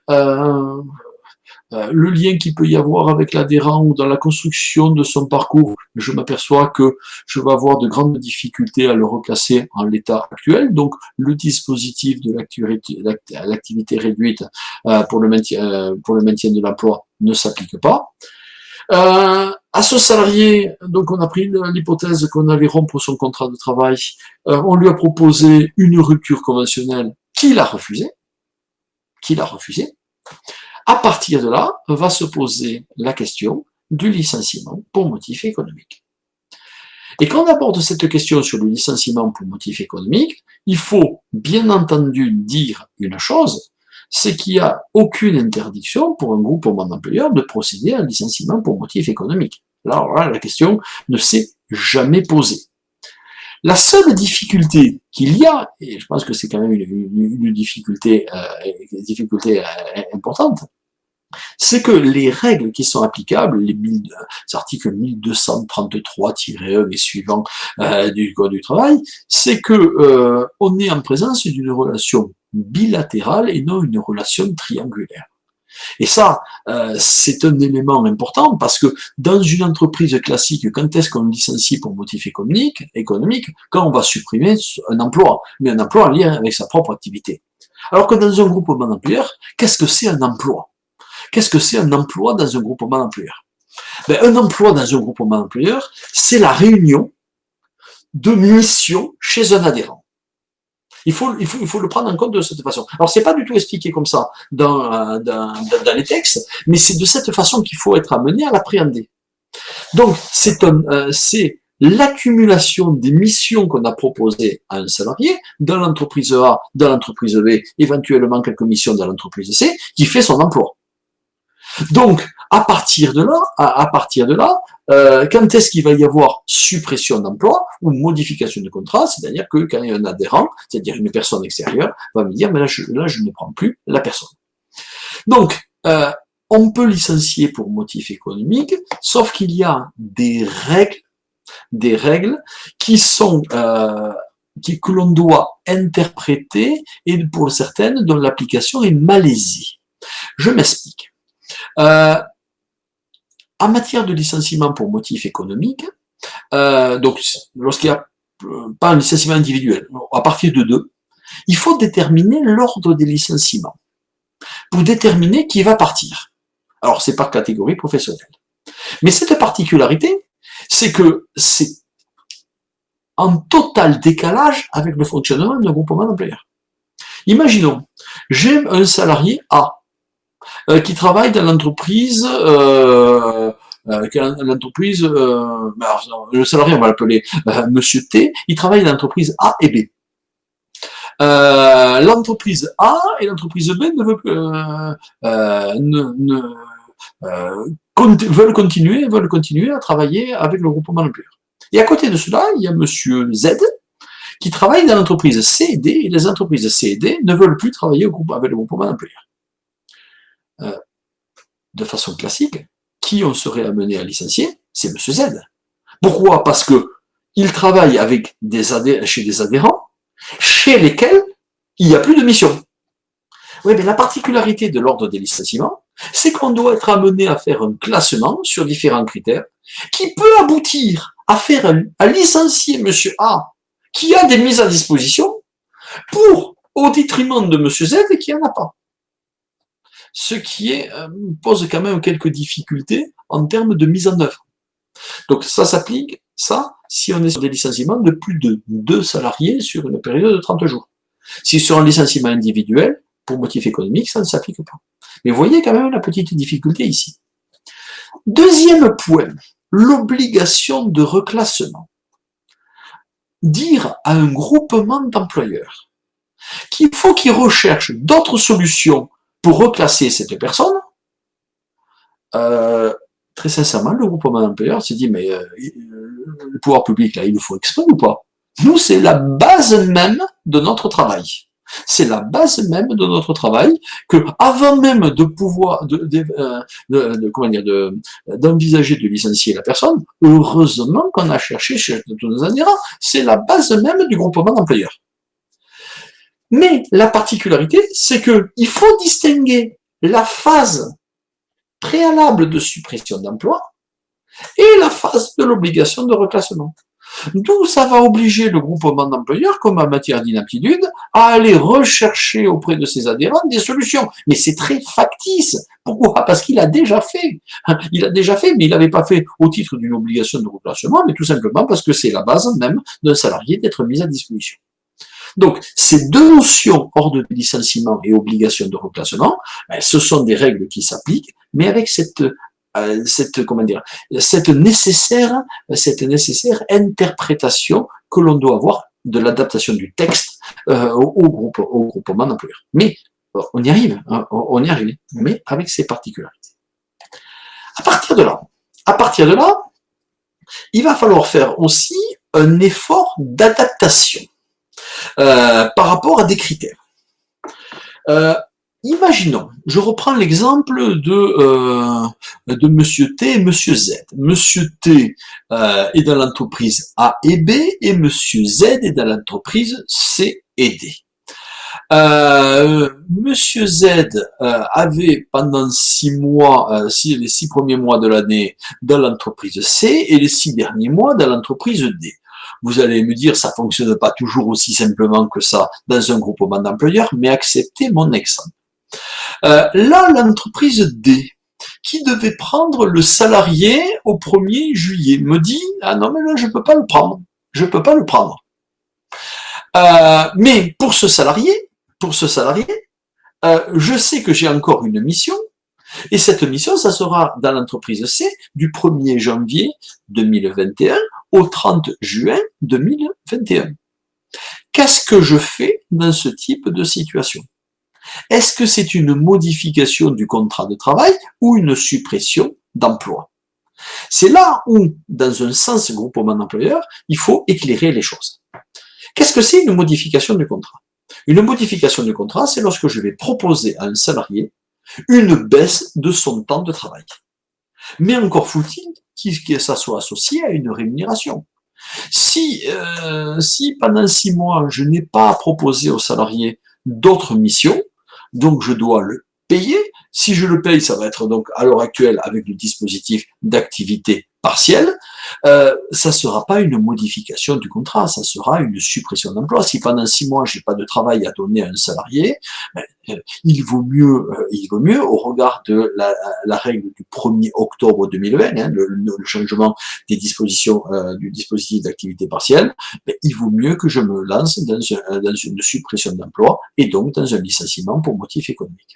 le lien qu'il peut y avoir avec l'adhérent ou dans la construction de son parcours, je m'aperçois que je vais avoir de grandes difficultés à le reclasser en l'état actuel. Donc, le dispositif de l'activité réduite pour le maintien de l'emploi ne s'applique pas. À ce salarié, donc on a pris l'hypothèse qu'on allait rompre son contrat de travail, on lui a proposé une rupture conventionnelle qu'il a refusée. À partir de là, va se poser la question du licenciement pour motif économique. Et quand on aborde cette question sur le licenciement pour motif économique, il faut bien entendu dire une chose, c'est qu'il n'y a aucune interdiction pour un groupement d'employeurs de procéder à un licenciement pour motif économique. Là, la question ne s'est jamais posée. La seule difficulté qu'il y a, et je pense que c'est quand même une difficulté importante, c'est que les règles qui sont applicables, les articles 1233-1 et suivants du Code du travail, c'est que on est en présence d'une relation bilatérale et non une relation triangulaire. Et ça, c'est un élément important parce que dans une entreprise classique, quand est-ce qu'on licencie pour motif économique? Quand on va supprimer un emploi, mais un emploi en lien avec sa propre activité. Alors que dans un groupement d'employeurs, qu'est-ce que c'est un emploi? Qu'est-ce que c'est un emploi dans un groupement d'employeurs? Un emploi dans un groupement d'employeurs, c'est la réunion de missions chez un adhérent. Il faut le prendre en compte de cette façon. Alors, c'est pas du tout expliqué comme ça dans les textes, mais c'est de cette façon qu'il faut être amené à l'appréhender. Donc, c'est l'accumulation des missions qu'on a proposées à un salarié dans l'entreprise A, dans l'entreprise B, éventuellement quelques missions dans l'entreprise C, qui fait son emploi. Donc, à partir de là, quand est-ce qu'il va y avoir suppression d'emploi ou modification de contrat, c'est-à-dire que quand il y a un adhérent, c'est-à-dire une personne extérieure, va me dire, mais là, je ne prends plus la personne. Donc, on peut licencier pour motif économique, sauf qu'il y a des règles qui sont que l'on doit interpréter et pour certaines dont l'application est malaisée. Je m'explique. En matière de licenciement pour motif économique, donc lorsqu'il n'y a pas un licenciement individuel, à partir de 2, il faut déterminer l'ordre des licenciements pour déterminer qui va partir. Alors c'est par catégorie professionnelle. Mais cette particularité, c'est que c'est en total décalage avec le fonctionnement d'un groupement d'employeurs. Imaginons, j'ai un salarié A qui travaille dans l'entreprise, le salarié, on va l'appeler Monsieur T, il travaille dans l'entreprise A et B. L'entreprise A et l'entreprise B veulent continuer à travailler avec le groupement d'employeurs. Et à côté de cela, il y a Monsieur Z qui travaille dans l'entreprise C et D, et les entreprises C et D ne veulent plus travailler avec le groupement d'employeurs. De façon classique, qui on serait amené à licencier? C'est Monsieur Z. Pourquoi? Parce que il travaille avec chez des adhérents, chez lesquels il n'y a plus de mission. Oui, mais la particularité de l'ordre des licenciements, c'est qu'on doit être amené à faire un classement sur différents critères qui peut aboutir à licencier Monsieur A qui a des mises à disposition au détriment de Monsieur Z qui n'en a pas. Ce qui pose quand même quelques difficultés en termes de mise en œuvre. Donc ça s'applique, si on est sur des licenciements de plus de 2 salariés sur une période de 30 jours. Si sur un licenciement individuel, pour motif économique, ça ne s'applique pas. Mais vous voyez quand même la petite difficulté ici. Deuxième point, l'obligation de reclassement. Dire à un groupement d'employeurs qu'il faut qu'il recherche d'autres solutions pour reclasser cette personne, très sincèrement, le groupement d'employeurs se dit, mais le pouvoir public, là, il le faut exprès ou pas? Nous, c'est la base même de notre travail. C'est la base même de notre travail que, avant même de pouvoir, d'envisager de licencier la personne, heureusement qu'on a cherché chez tous nos adhérents. C'est la base même du groupement d'employeurs. Mais la particularité, c'est que il faut distinguer la phase préalable de suppression d'emploi et la phase de l'obligation de reclassement. D'où ça va obliger le groupement d'employeurs, comme en matière d'inaptitude, à aller rechercher auprès de ses adhérents des solutions. Mais c'est très factice. Pourquoi? Parce qu'il a déjà fait. Il a déjà fait, mais il n'avait pas fait au titre d'une obligation de reclassement, mais tout simplement parce que c'est la base même d'un salarié d'être mis à disposition. Donc, ces deux notions, ordre de licenciement et obligation de reclassement, ce sont des règles qui s'appliquent, mais avec cette nécessaire interprétation que l'on doit avoir de l'adaptation du texte au groupement d'employeurs. Mais on y arrive, mais avec ses particularités. À partir de là, il va falloir faire aussi un effort d'adaptation par rapport à des critères. Imaginons, je reprends l'exemple de Monsieur T et Monsieur Z. Monsieur T est dans l'entreprise A et B et Monsieur Z est dans l'entreprise C et D. Monsieur Z avait pendant 6 mois, les 6 premiers mois de l'année dans l'entreprise C et les 6 derniers mois dans l'entreprise D. Vous allez me dire, ça fonctionne pas toujours aussi simplement que ça dans un groupement d'employeurs, mais acceptez mon exemple. Là, l'entreprise D, qui devait prendre le salarié au 1er juillet, me dit « Ah non, mais là, je peux pas le prendre. Je peux pas le prendre. » Mais pour ce salarié, je sais que j'ai encore une mission, et cette mission, ça sera dans l'entreprise C du 1er janvier 2021 au 30 juin 2021. Qu'est-ce que je fais dans ce type de situation? Est-ce que c'est une modification du contrat de travail ou une suppression d'emploi? C'est là où, dans un sens groupement d'employeurs, il faut éclairer les choses. Qu'est-ce que c'est une modification du contrat? Une modification du contrat, c'est lorsque je vais proposer à un salarié une baisse de son temps de travail. Mais encore faut-il que ça soit associé à une rémunération. Si pendant 6 mois, je n'ai pas proposé au salarié d'autres missions, donc je dois le payer. Si je le paye, ça va être donc à l'heure actuelle avec le dispositif d'activité partielle, ça sera pas une modification du contrat, ça sera une suppression d'emploi. Si pendant 6 mois j'ai pas de travail à donner à un salarié, il vaut mieux au regard de la règle du 1er octobre 2020, le changement des dispositions du dispositif d'activité partielle, il vaut mieux que je me lance dans une suppression d'emploi et donc dans un licenciement pour motif économique.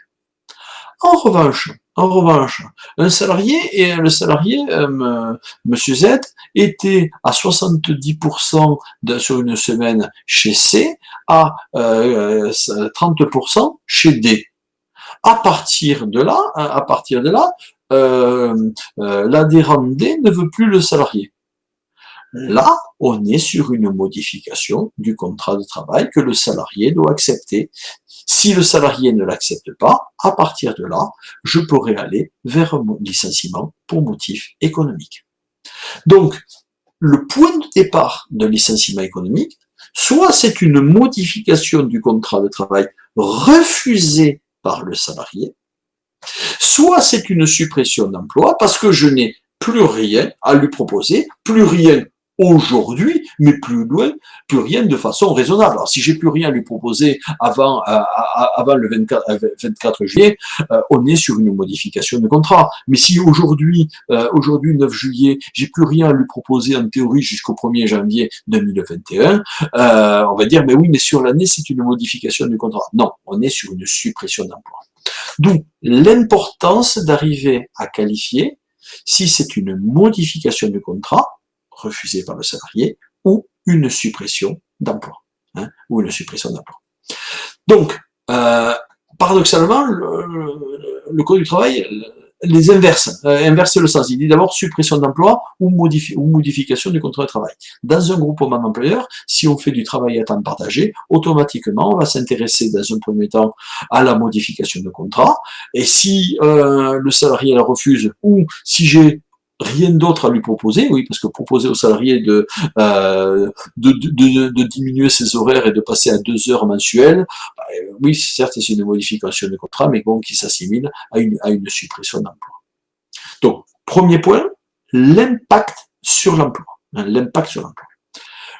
En revanche, un salarié, Monsieur Z, était à 70% sur une semaine chez C, à 30% chez D. À partir de là, l'adhérent D ne veut plus le salarié. Là, on est sur une modification du contrat de travail que le salarié doit accepter. Si le salarié ne l'accepte pas, à partir de là, je pourrais aller vers un licenciement pour motif économique. Donc, le point de départ d'un licenciement économique, soit c'est une modification du contrat de travail refusée par le salarié, soit c'est une suppression d'emploi parce que je n'ai plus rien à lui proposer, plus rien aujourd'hui, mais plus rien de façon raisonnable. Alors, si j'ai plus rien à lui proposer avant le 24 juillet, on est sur une modification de contrat. Mais si aujourd'hui 9 juillet, j'ai plus rien à lui proposer en théorie jusqu'au 1er janvier 2021, on va dire, mais oui, mais sur l'année, c'est une modification du contrat. Non, on est sur une suppression d'emploi. D'où l'importance d'arriver à qualifier si c'est une modification du contrat refusée par le salarié ou une suppression d'emploi. Donc, paradoxalement, le Code du travail les inverse le sens. Il dit d'abord suppression d'emploi ou modification du contrat de travail. Dans un groupement d'employeurs, si on fait du travail à temps partagé, automatiquement, on va s'intéresser dans un premier temps à la modification de contrat. Et si le salarié la refuse ou si j'ai rien d'autre à lui proposer, oui, parce que proposer au salarié de diminuer ses horaires et de passer à 2 heures mensuelles, oui, certes, c'est une modification de contrat, mais bon, qui s'assimile à une suppression d'emploi. Donc, premier point, l'impact sur l'emploi. L'impact sur l'emploi.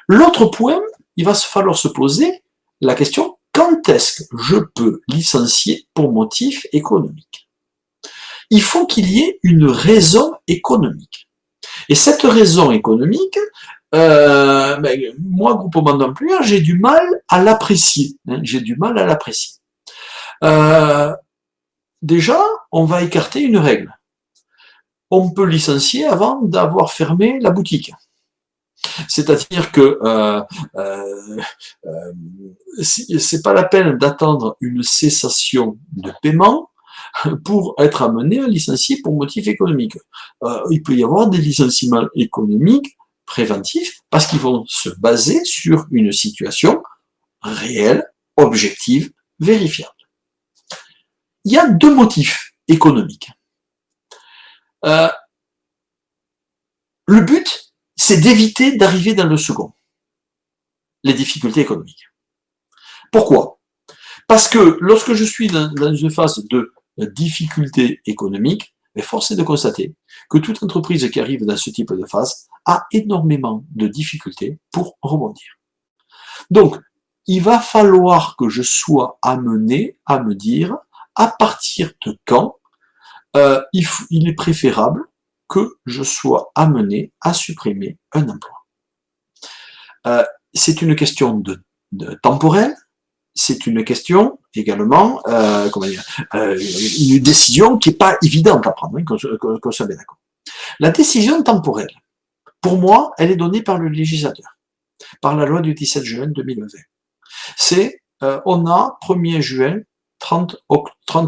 L'autre point, il va falloir se poser la question, quand est-ce que je peux licencier pour motif économique? Il faut qu'il y ait une raison économique. Et cette raison économique, moi, groupement d'employeurs, j'ai du mal à l'apprécier. J'ai du mal à l'apprécier. Déjà, on va écarter une règle. On peut licencier avant d'avoir fermé la boutique. C'est-à-dire que c'est pas la peine d'attendre une cessation de paiement pour être amené à licencier pour motif économique. Il peut y avoir des licenciements économiques préventifs parce qu'ils vont se baser sur une situation réelle, objective, vérifiable. Il y a deux motifs économiques. Le but, c'est d'éviter d'arriver dans le second, les difficultés économiques. Pourquoi? Parce que lorsque je suis dans une phase de difficulté économique, force est de constater que toute entreprise qui arrive dans ce type de phase a énormément de difficultés pour rebondir. Donc, il va falloir que je sois amené à me dire à partir de quand il est préférable que je sois amené à supprimer un emploi. C'est une question de temporel, c'est une question également, une décision qui n'est pas évidente à prendre, hein, qu'on soit bien d'accord. La décision temporelle, pour moi, elle est donnée par le législateur, par la loi du 17 juin 2020. C'est, on a 1er juin, 30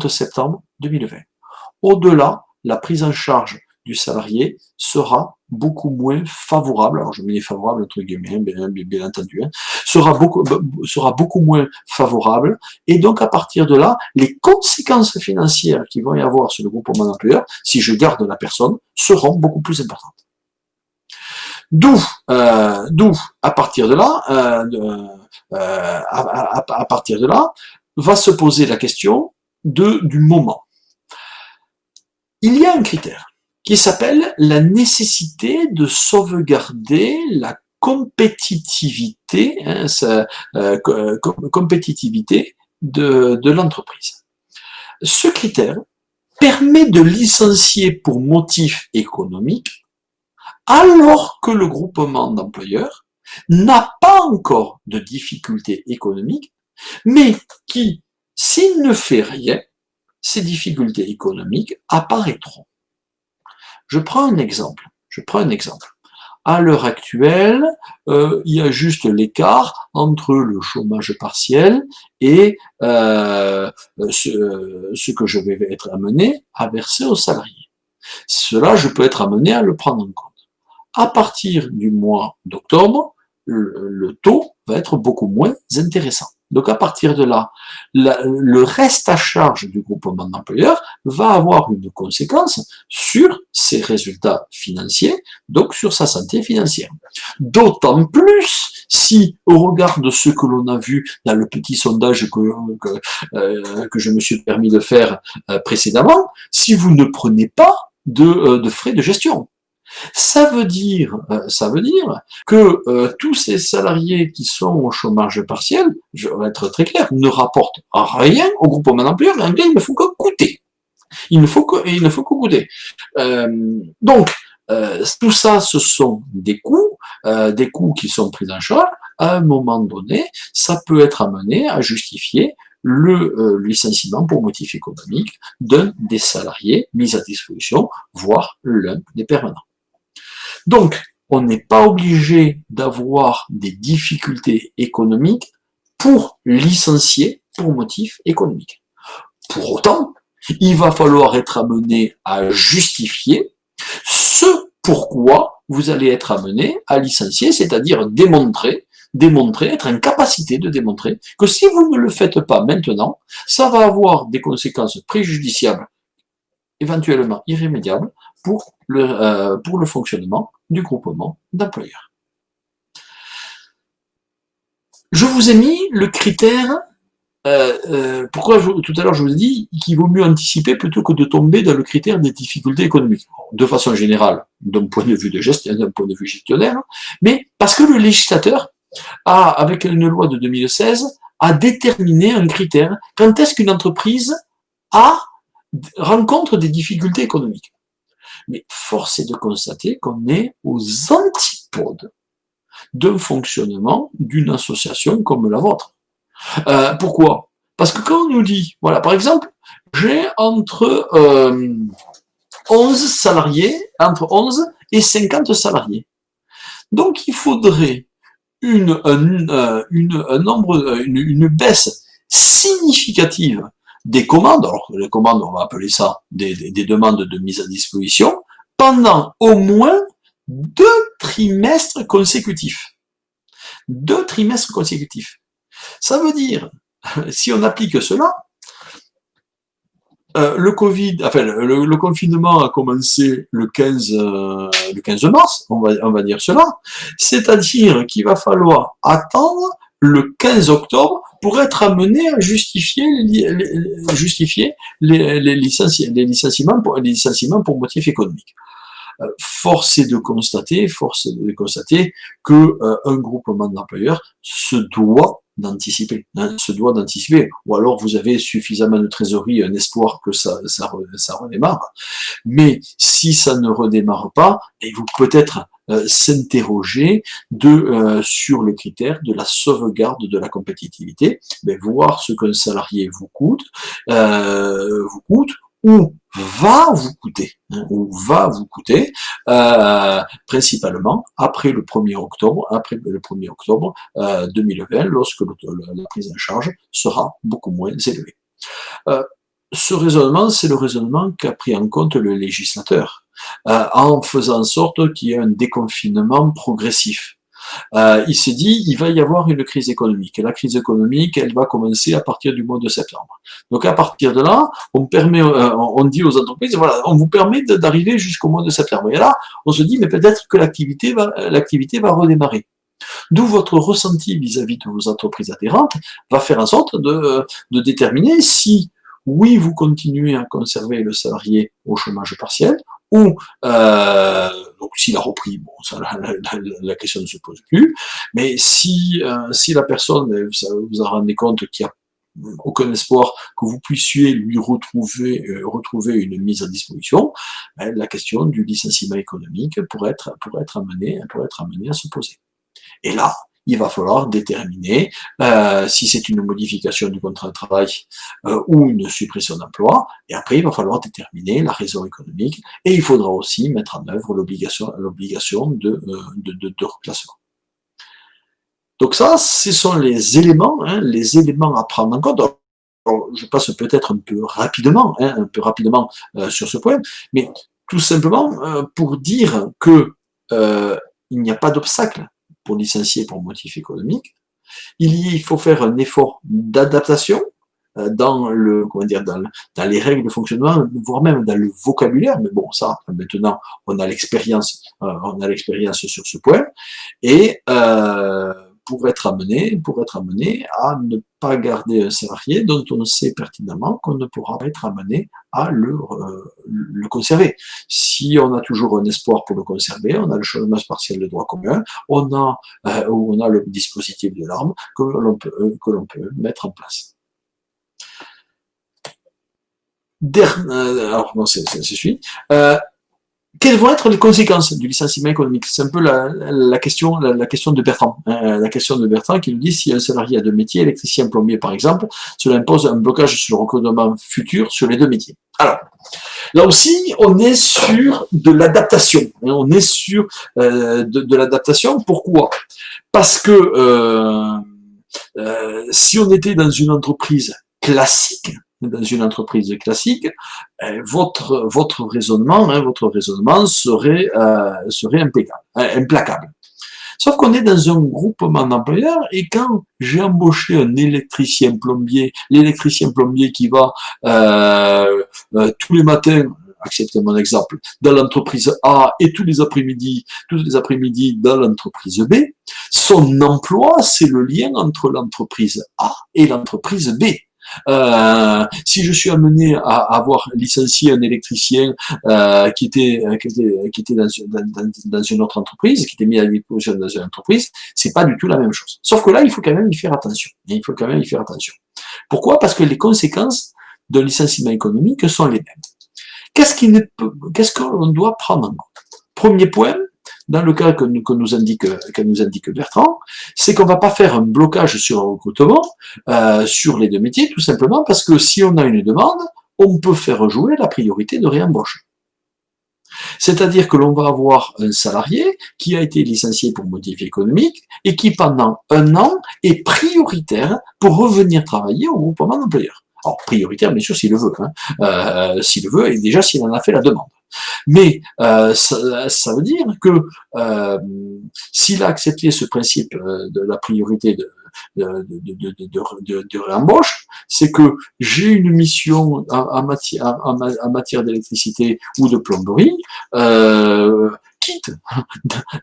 septembre 2020. Au-delà, la prise en charge du salarié sera beaucoup moins favorable, alors je mets favorable entre guillemets, bien entendu, hein, sera beaucoup moins favorable, et donc à partir de là, les conséquences financières qu'il va y avoir sur le groupement d'employeurs, si je garde la personne, seront beaucoup plus importantes. D'où, à partir de là, va se poser la question du moment. Il y a un critère qui s'appelle la nécessité de sauvegarder la compétitivité, compétitivité de l'entreprise. Ce critère permet de licencier pour motif économique alors que le groupement d'employeurs n'a pas encore de difficultés économiques, mais qui, s'il ne fait rien, ces difficultés économiques apparaîtront. Je prends un exemple. À l'heure actuelle, il y a juste l'écart entre le chômage partiel et ce que je vais être amené à verser aux salariés. Cela, je peux être amené à le prendre en compte. À partir du mois d'octobre, le taux va être beaucoup moins intéressant. Donc à partir de là, le reste à charge du groupement d'employeurs va avoir une conséquence sur ses résultats financiers, donc sur sa santé financière. D'autant plus si, au regard de ce que l'on a vu dans le petit sondage que je me suis permis de faire précédemment, si vous ne prenez pas de frais de gestion. Ça veut dire que tous ces salariés qui sont au chômage partiel, je vais être très clair, ne rapportent rien au groupement d'employeurs, et il ne faut que coûter. Il ne faut que coûter. Donc, tout ça, ce sont des coûts qui sont pris en charge. À un moment donné, ça peut être amené à justifier le licenciement pour motif économique d'un des salariés mis à disposition, voire l'un des permanents. Donc, on n'est pas obligé d'avoir des difficultés économiques pour licencier pour motif économique. Pour autant, il va falloir être amené à justifier ce pourquoi vous allez être amené à licencier, c'est-à-dire démontrer, être en capacité de démontrer que si vous ne le faites pas maintenant, ça va avoir des conséquences préjudiciables, éventuellement irrémédiables, pour le fonctionnement du groupement d'employeurs. Je vous ai mis le critère pourquoi tout à l'heure je vous ai dit qu'il vaut mieux anticiper plutôt que de tomber dans le critère des difficultés économiques, de façon générale, d'un point de vue de gestion, d'un point de vue gestionnaire, mais parce que le législateur a, avec une loi de 2016, a déterminé un critère. Quand est-ce qu'une entreprise rencontre des difficultés économiques? Mais force est de constater qu'on est aux antipodes d'un fonctionnement d'une association comme la vôtre. Pourquoi? Parce que quand on nous dit, voilà, par exemple, j'ai entre 11 salariés, entre 11 et 50 salariés. Donc il faudrait une baisse significative des commandes, alors les commandes, on va appeler ça des demandes de mise à disposition, pendant au moins 2 trimestres consécutifs. 2 trimestres consécutifs. Ça veut dire, si on applique cela, le Covid, enfin le confinement a commencé le 15 mars, on va dire cela, c'est-à-dire qu'il va falloir attendre le 15 octobre pour être amené à justifier les licenciements pour motif économique. Force est de constater que un groupement d'employeurs se doit d'anticiper, ou alors vous avez suffisamment de trésorerie, un espoir que ça redémarre, mais si ça ne redémarre pas, et vous peut-être s'interroger sur le critère de la sauvegarde de la compétitivité, voir ce qu'un salarié vous coûte, ou va vous coûter, principalement après le 1er octobre, 2020, lorsque la prise en charge sera beaucoup moins élevée. Ce raisonnement, c'est le raisonnement qu'a pris en compte le législateur, en faisant en sorte qu'il y ait un déconfinement progressif. Il s'est dit, il va y avoir une crise économique. Et la crise économique, elle va commencer à partir du mois de septembre. Donc à partir de là, on dit aux entreprises, voilà, on vous permet d'arriver jusqu'au mois de septembre. Et là, on se dit, mais peut-être que l'activité va redémarrer. D'où votre ressenti vis-à-vis de vos entreprises adhérentes va faire en sorte de déterminer si, oui, vous continuez à conserver le salarié au chômage partiel, ou donc s'il a repris, bon, ça, la question ne se pose plus, mais si la personne, vous vous en rendez compte qu'il n'y a aucun espoir que vous puissiez lui retrouver une mise à disposition, la question du licenciement économique pourrait être amenée à se poser. Et là, il va falloir déterminer si c'est une modification du contrat de travail ou une suppression d'emploi, et après il va falloir déterminer la raison économique, et il faudra aussi mettre en œuvre l'obligation de reclassement. Donc ça, ce sont les éléments à prendre en compte. Alors, je passe peut-être un peu rapidement sur ce point, mais tout simplement pour dire que il n'y a pas d'obstacle pour licencier pour motif économique. Il faut faire un effort d'adaptation dans les règles de fonctionnement, voire même dans le vocabulaire. Mais bon, ça, maintenant, on a l'expérience sur ce point. Et pour être amené à ne pas garder un salarié dont on sait pertinemment qu'on ne pourra pas être amené à le conserver. Si on a toujours un espoir pour le conserver, on a le chômage partiel de droit commun, on a le dispositif de l'arme que l'on peut mettre en place. Alors non, c'est celui. Quelles vont être les conséquences du licenciement économique? C'est un peu la question de Bertrand. La question de Bertrand qui nous dit si un salarié a 2 métiers, électricien, plombier par exemple, cela impose un blocage sur le recrutement futur sur les 2 métiers. Alors, là aussi, on est sur de l'adaptation. On est sur de l'adaptation. Pourquoi? Parce que si on était dans une entreprise classique, votre raisonnement serait implacable. Sauf qu'on est dans un groupement d'employeurs et quand j'ai embauché un électricien plombier, l'électricien plombier qui va tous les matins acceptez mon exemple, dans l'entreprise A et tous les après-midi dans l'entreprise B, son emploi, c'est le lien entre l'entreprise A et l'entreprise B. Si je suis amené à avoir licencié un électricien qui était dans une autre entreprise, qui était mis à disposition dans une entreprise, c'est pas du tout la même chose. Sauf que là, il faut quand même y faire attention. Pourquoi? Parce que les conséquences d'un licenciement économique sont les mêmes. Qu'est-ce qu'on doit prendre en compte? Premier point, dans le cas que nous indique Bertrand, c'est qu'on va pas faire un blocage sur le recrutement sur les deux métiers, tout simplement parce que si on a une demande, on peut faire jouer la priorité de réembauche. C'est-à-dire que l'on va avoir un salarié qui a été licencié pour motif économique et qui pendant 1 an est prioritaire pour revenir travailler au groupement d'employeurs. Alors prioritaire bien sûr s'il le veut, s'il le veut et déjà s'il en a fait la demande. Mais ça veut dire que s'il a accepté ce principe de la priorité de réembauche, c'est que j'ai une mission en matière d'électricité ou de plomberie, quitte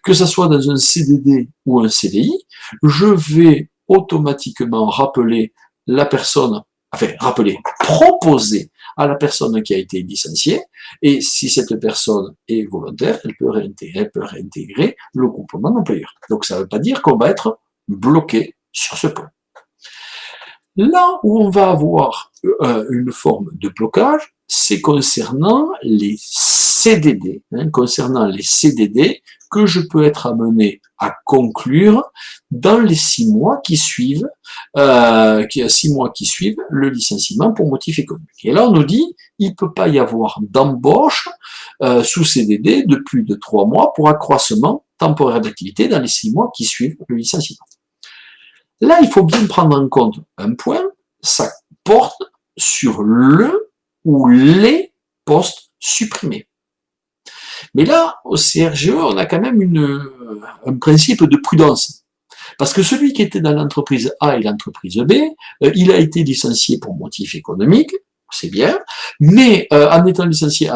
que ça soit dans un CDD ou un CDI, je vais automatiquement rappeler la personne, proposer à la personne qui a été licenciée, et si cette personne est volontaire, elle peut réintégrer le groupement d'employeurs. Donc ça ne veut pas dire qu'on va être bloqué sur ce point. Là où on va avoir une forme de blocage, c'est concernant les CDD, que je peux être amené à conclure dans les 6 mois qui suivent, le licenciement pour motif économique. Et là, on nous dit, il ne peut pas y avoir d'embauche sous CDD de plus de 3 mois pour accroissement temporaire d'activité dans les 6 mois qui suivent le licenciement. Là, il faut bien prendre en compte un point, ça porte sur le ou les postes supprimés. Mais là, au CRGE, on a quand même un principe de prudence. Parce que celui qui était dans l'entreprise A et l'entreprise B, il a été licencié pour motif économique, c'est bien, mais en étant licencié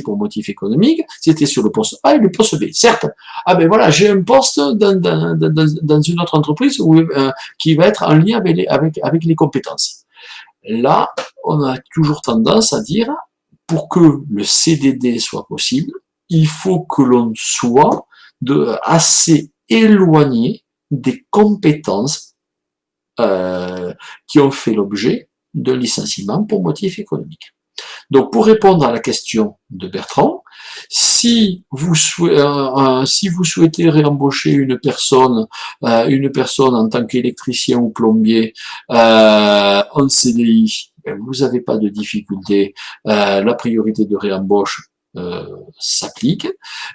pour motif économique, c'était sur le poste A et le poste B. Certes, voilà, j'ai un poste dans une autre entreprise qui va être en lien avec les compétences. Là, on a toujours tendance à dire, pour que le CDD soit possible, il faut que l'on soit assez éloigné des compétences qui ont fait l'objet de licenciement pour motif économique. Donc, pour répondre à la question de Bertrand, si vous souhaitez réembaucher une personne en tant qu'électricien ou plombier en CDI, vous n'avez pas de difficulté, la priorité de réembauche s'applique,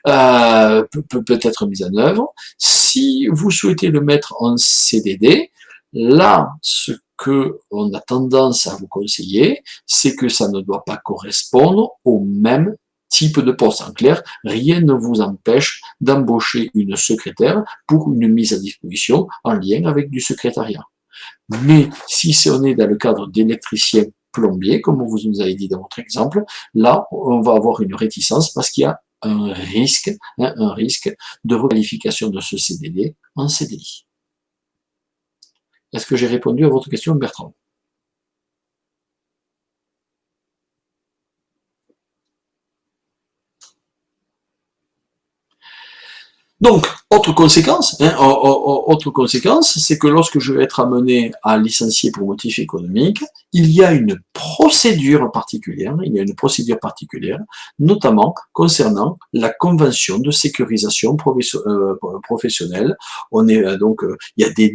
peut être mise en œuvre. Si vous souhaitez le mettre en CDD, là, ce que on a tendance à vous conseiller, c'est que ça ne doit pas correspondre au même type de poste. En clair, rien ne vous empêche d'embaucher une secrétaire pour une mise à disposition en lien avec du secrétariat. Mais si on est dans le cadre d'électricien plombier, comme vous nous avez dit dans votre exemple, là, on va avoir une réticence parce qu'il y a un risque de requalification de ce CDD en CDI. Est-ce que j'ai répondu à votre question, Bertrand? Donc, autre conséquence, c'est que lorsque je vais être amené à licencier pour motif économique, il y a une procédure particulière, notamment concernant la convention de sécurisation professionnelle. Il y a des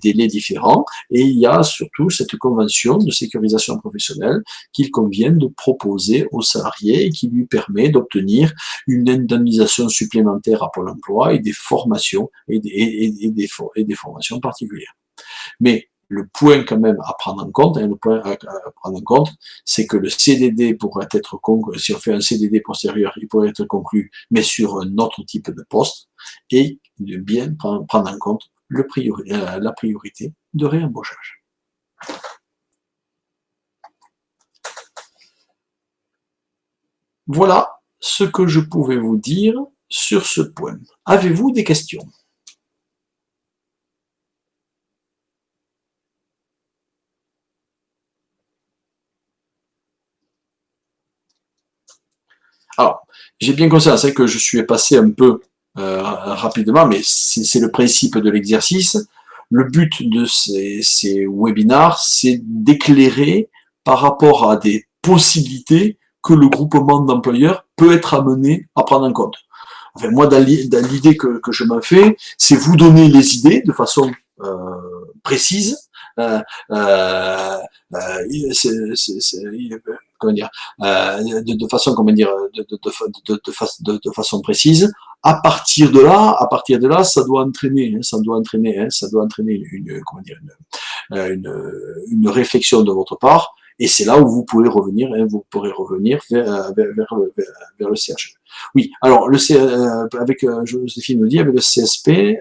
délais différents, et il y a surtout cette convention de sécurisation professionnelle qu'il convient de proposer aux salariés et qui lui permet d'obtenir une indemnisation supplémentaire à Pôle emploi et des formations et des formations particulières. Mais le point quand même à prendre en compte, c'est que le CDD pourrait être conclu, si on fait un CDD postérieur, il pourrait être conclu, mais sur un autre type de poste, et de bien prendre en compte la priorité de réembauchage. Voilà ce que je pouvais vous dire sur ce point. Avez-vous des questions? Alors, j'ai bien conscience que je suis passé un peu rapidement, mais c'est le principe de l'exercice. Le but de ces webinars, c'est d'éclairer par rapport à des possibilités que le groupement d'employeurs peut être amené à prendre en compte. Enfin, moi, dans l'idée que je m'en fais, c'est vous donner les idées de façon précise. Euh, euh, comment dire, de façon, comment dire, de façon précise. À partir de là, ça doit entraîner, ça doit entraîner comment dire, une réflexion de votre part. Et c'est là où vous pourrez revenir, vous pourrez revenir vers le CHE. Oui, alors avec Joséphine me dit, avec le CSP,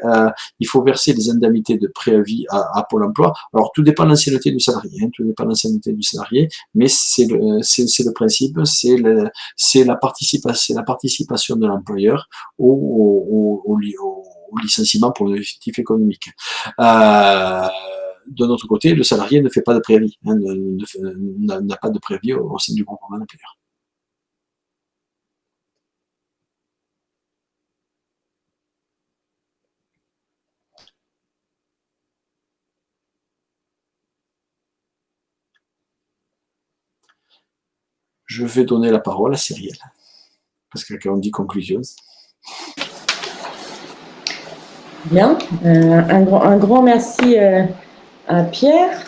il faut verser des indemnités de préavis à Pôle emploi. Alors tout dépend de l'ancienneté du salarié, tout dépend de l'ancienneté du salarié, mais c'est le principe, c'est la participation de l'employeur au licenciement pour motif économique. De notre côté, le salarié ne fait pas de préavis, n'a pas de préavis au sein du groupement d'employeurs. Je vais donner la parole à Cyrielle, parce que quand on dit conclusion. Bien, un grand merci à Pierre,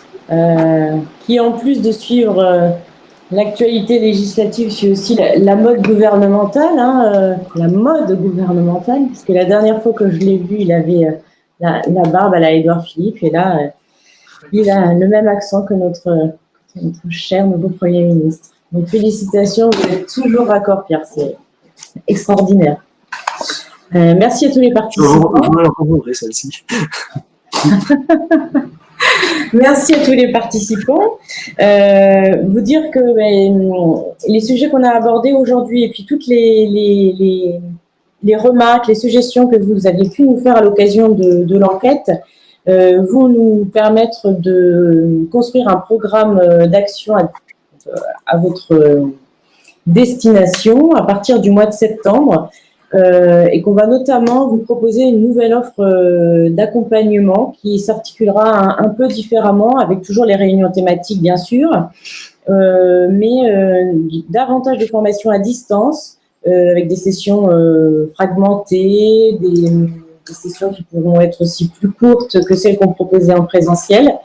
qui en plus de suivre l'actualité législative suit aussi la mode gouvernementale, la mode gouvernementale, parce que la dernière fois que je l'ai vu, il avait la barbe à la Édouard Philippe, et là, il a le même accent que notre cher nouveau Premier ministre. Donc félicitations, vous êtes toujours raccord, Pierre, c'est extraordinaire. Merci à tous les participants. Je vais la revoudrer, celle-ci. Merci à tous les participants. Vous dire que les sujets qu'on a abordés aujourd'hui et puis toutes les remarques, les suggestions que vous avez pu nous faire à l'occasion de l'enquête vont nous permettre de construire un programme d'action à votre destination à partir du mois de septembre. Et qu'on va notamment vous proposer une nouvelle offre d'accompagnement qui s'articulera un peu différemment, avec toujours les réunions thématiques bien sûr, mais davantage de formations à distance, avec des sessions fragmentées, des sessions qui pourront être aussi plus courtes que celles qu'on proposait en présentiel,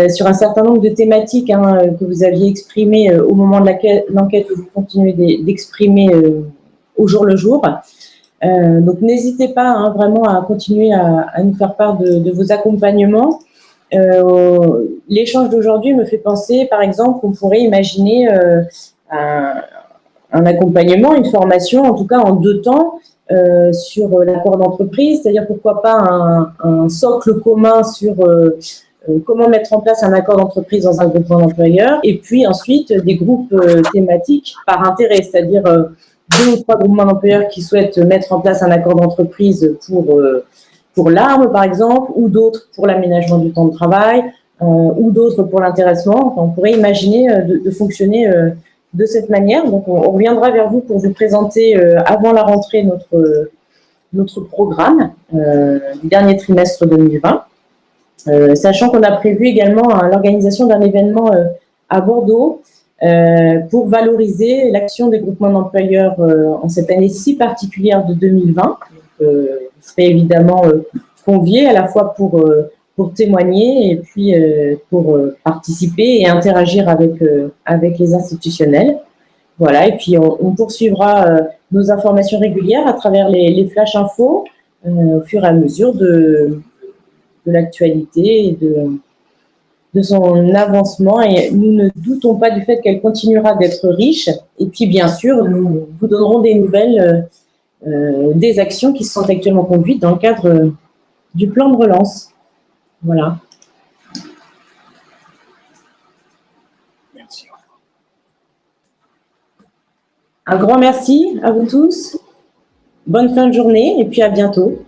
sur un certain nombre de thématiques que vous aviez exprimées au moment de l'enquête, où vous continuez d'exprimer au jour le jour. Donc n'hésitez pas vraiment à continuer à nous faire part de vos accompagnements. L'échange d'aujourd'hui me fait penser, par exemple, qu'on pourrait imaginer un accompagnement, une formation, en tout cas en 2 temps, sur l'accord d'entreprise, c'est-à-dire pourquoi pas un socle commun sur comment mettre en place un accord d'entreprise dans un groupement d'employeurs, et puis ensuite des groupes thématiques par intérêt, c'est-à-dire 2 ou 3 groupements d'employeurs qui souhaitent mettre en place un accord d'entreprise pour l'arme, par exemple, ou d'autres pour l'aménagement du temps de travail, ou d'autres pour l'intéressement. Enfin, on pourrait imaginer de fonctionner de cette manière. Donc, on reviendra vers vous pour vous présenter avant la rentrée notre programme du dernier trimestre 2020. Sachant qu'on a prévu également l'organisation d'un événement à Bordeaux pour valoriser l'action des groupements d'employeurs en cette année si particulière de 2020. Vous serez évidemment conviés à la fois pour témoigner et puis pour participer et interagir avec les institutionnels. Voilà, et puis on poursuivra nos informations régulières à travers les flash infos au fur et à mesure de l'actualité et de son avancement, et nous ne doutons pas du fait qu'elle continuera d'être riche. Et puis bien sûr, nous vous donnerons des nouvelles des actions qui sont actuellement conduites dans le cadre du plan de relance. Voilà. Merci. Un grand merci à vous tous. Bonne fin de journée et puis à bientôt.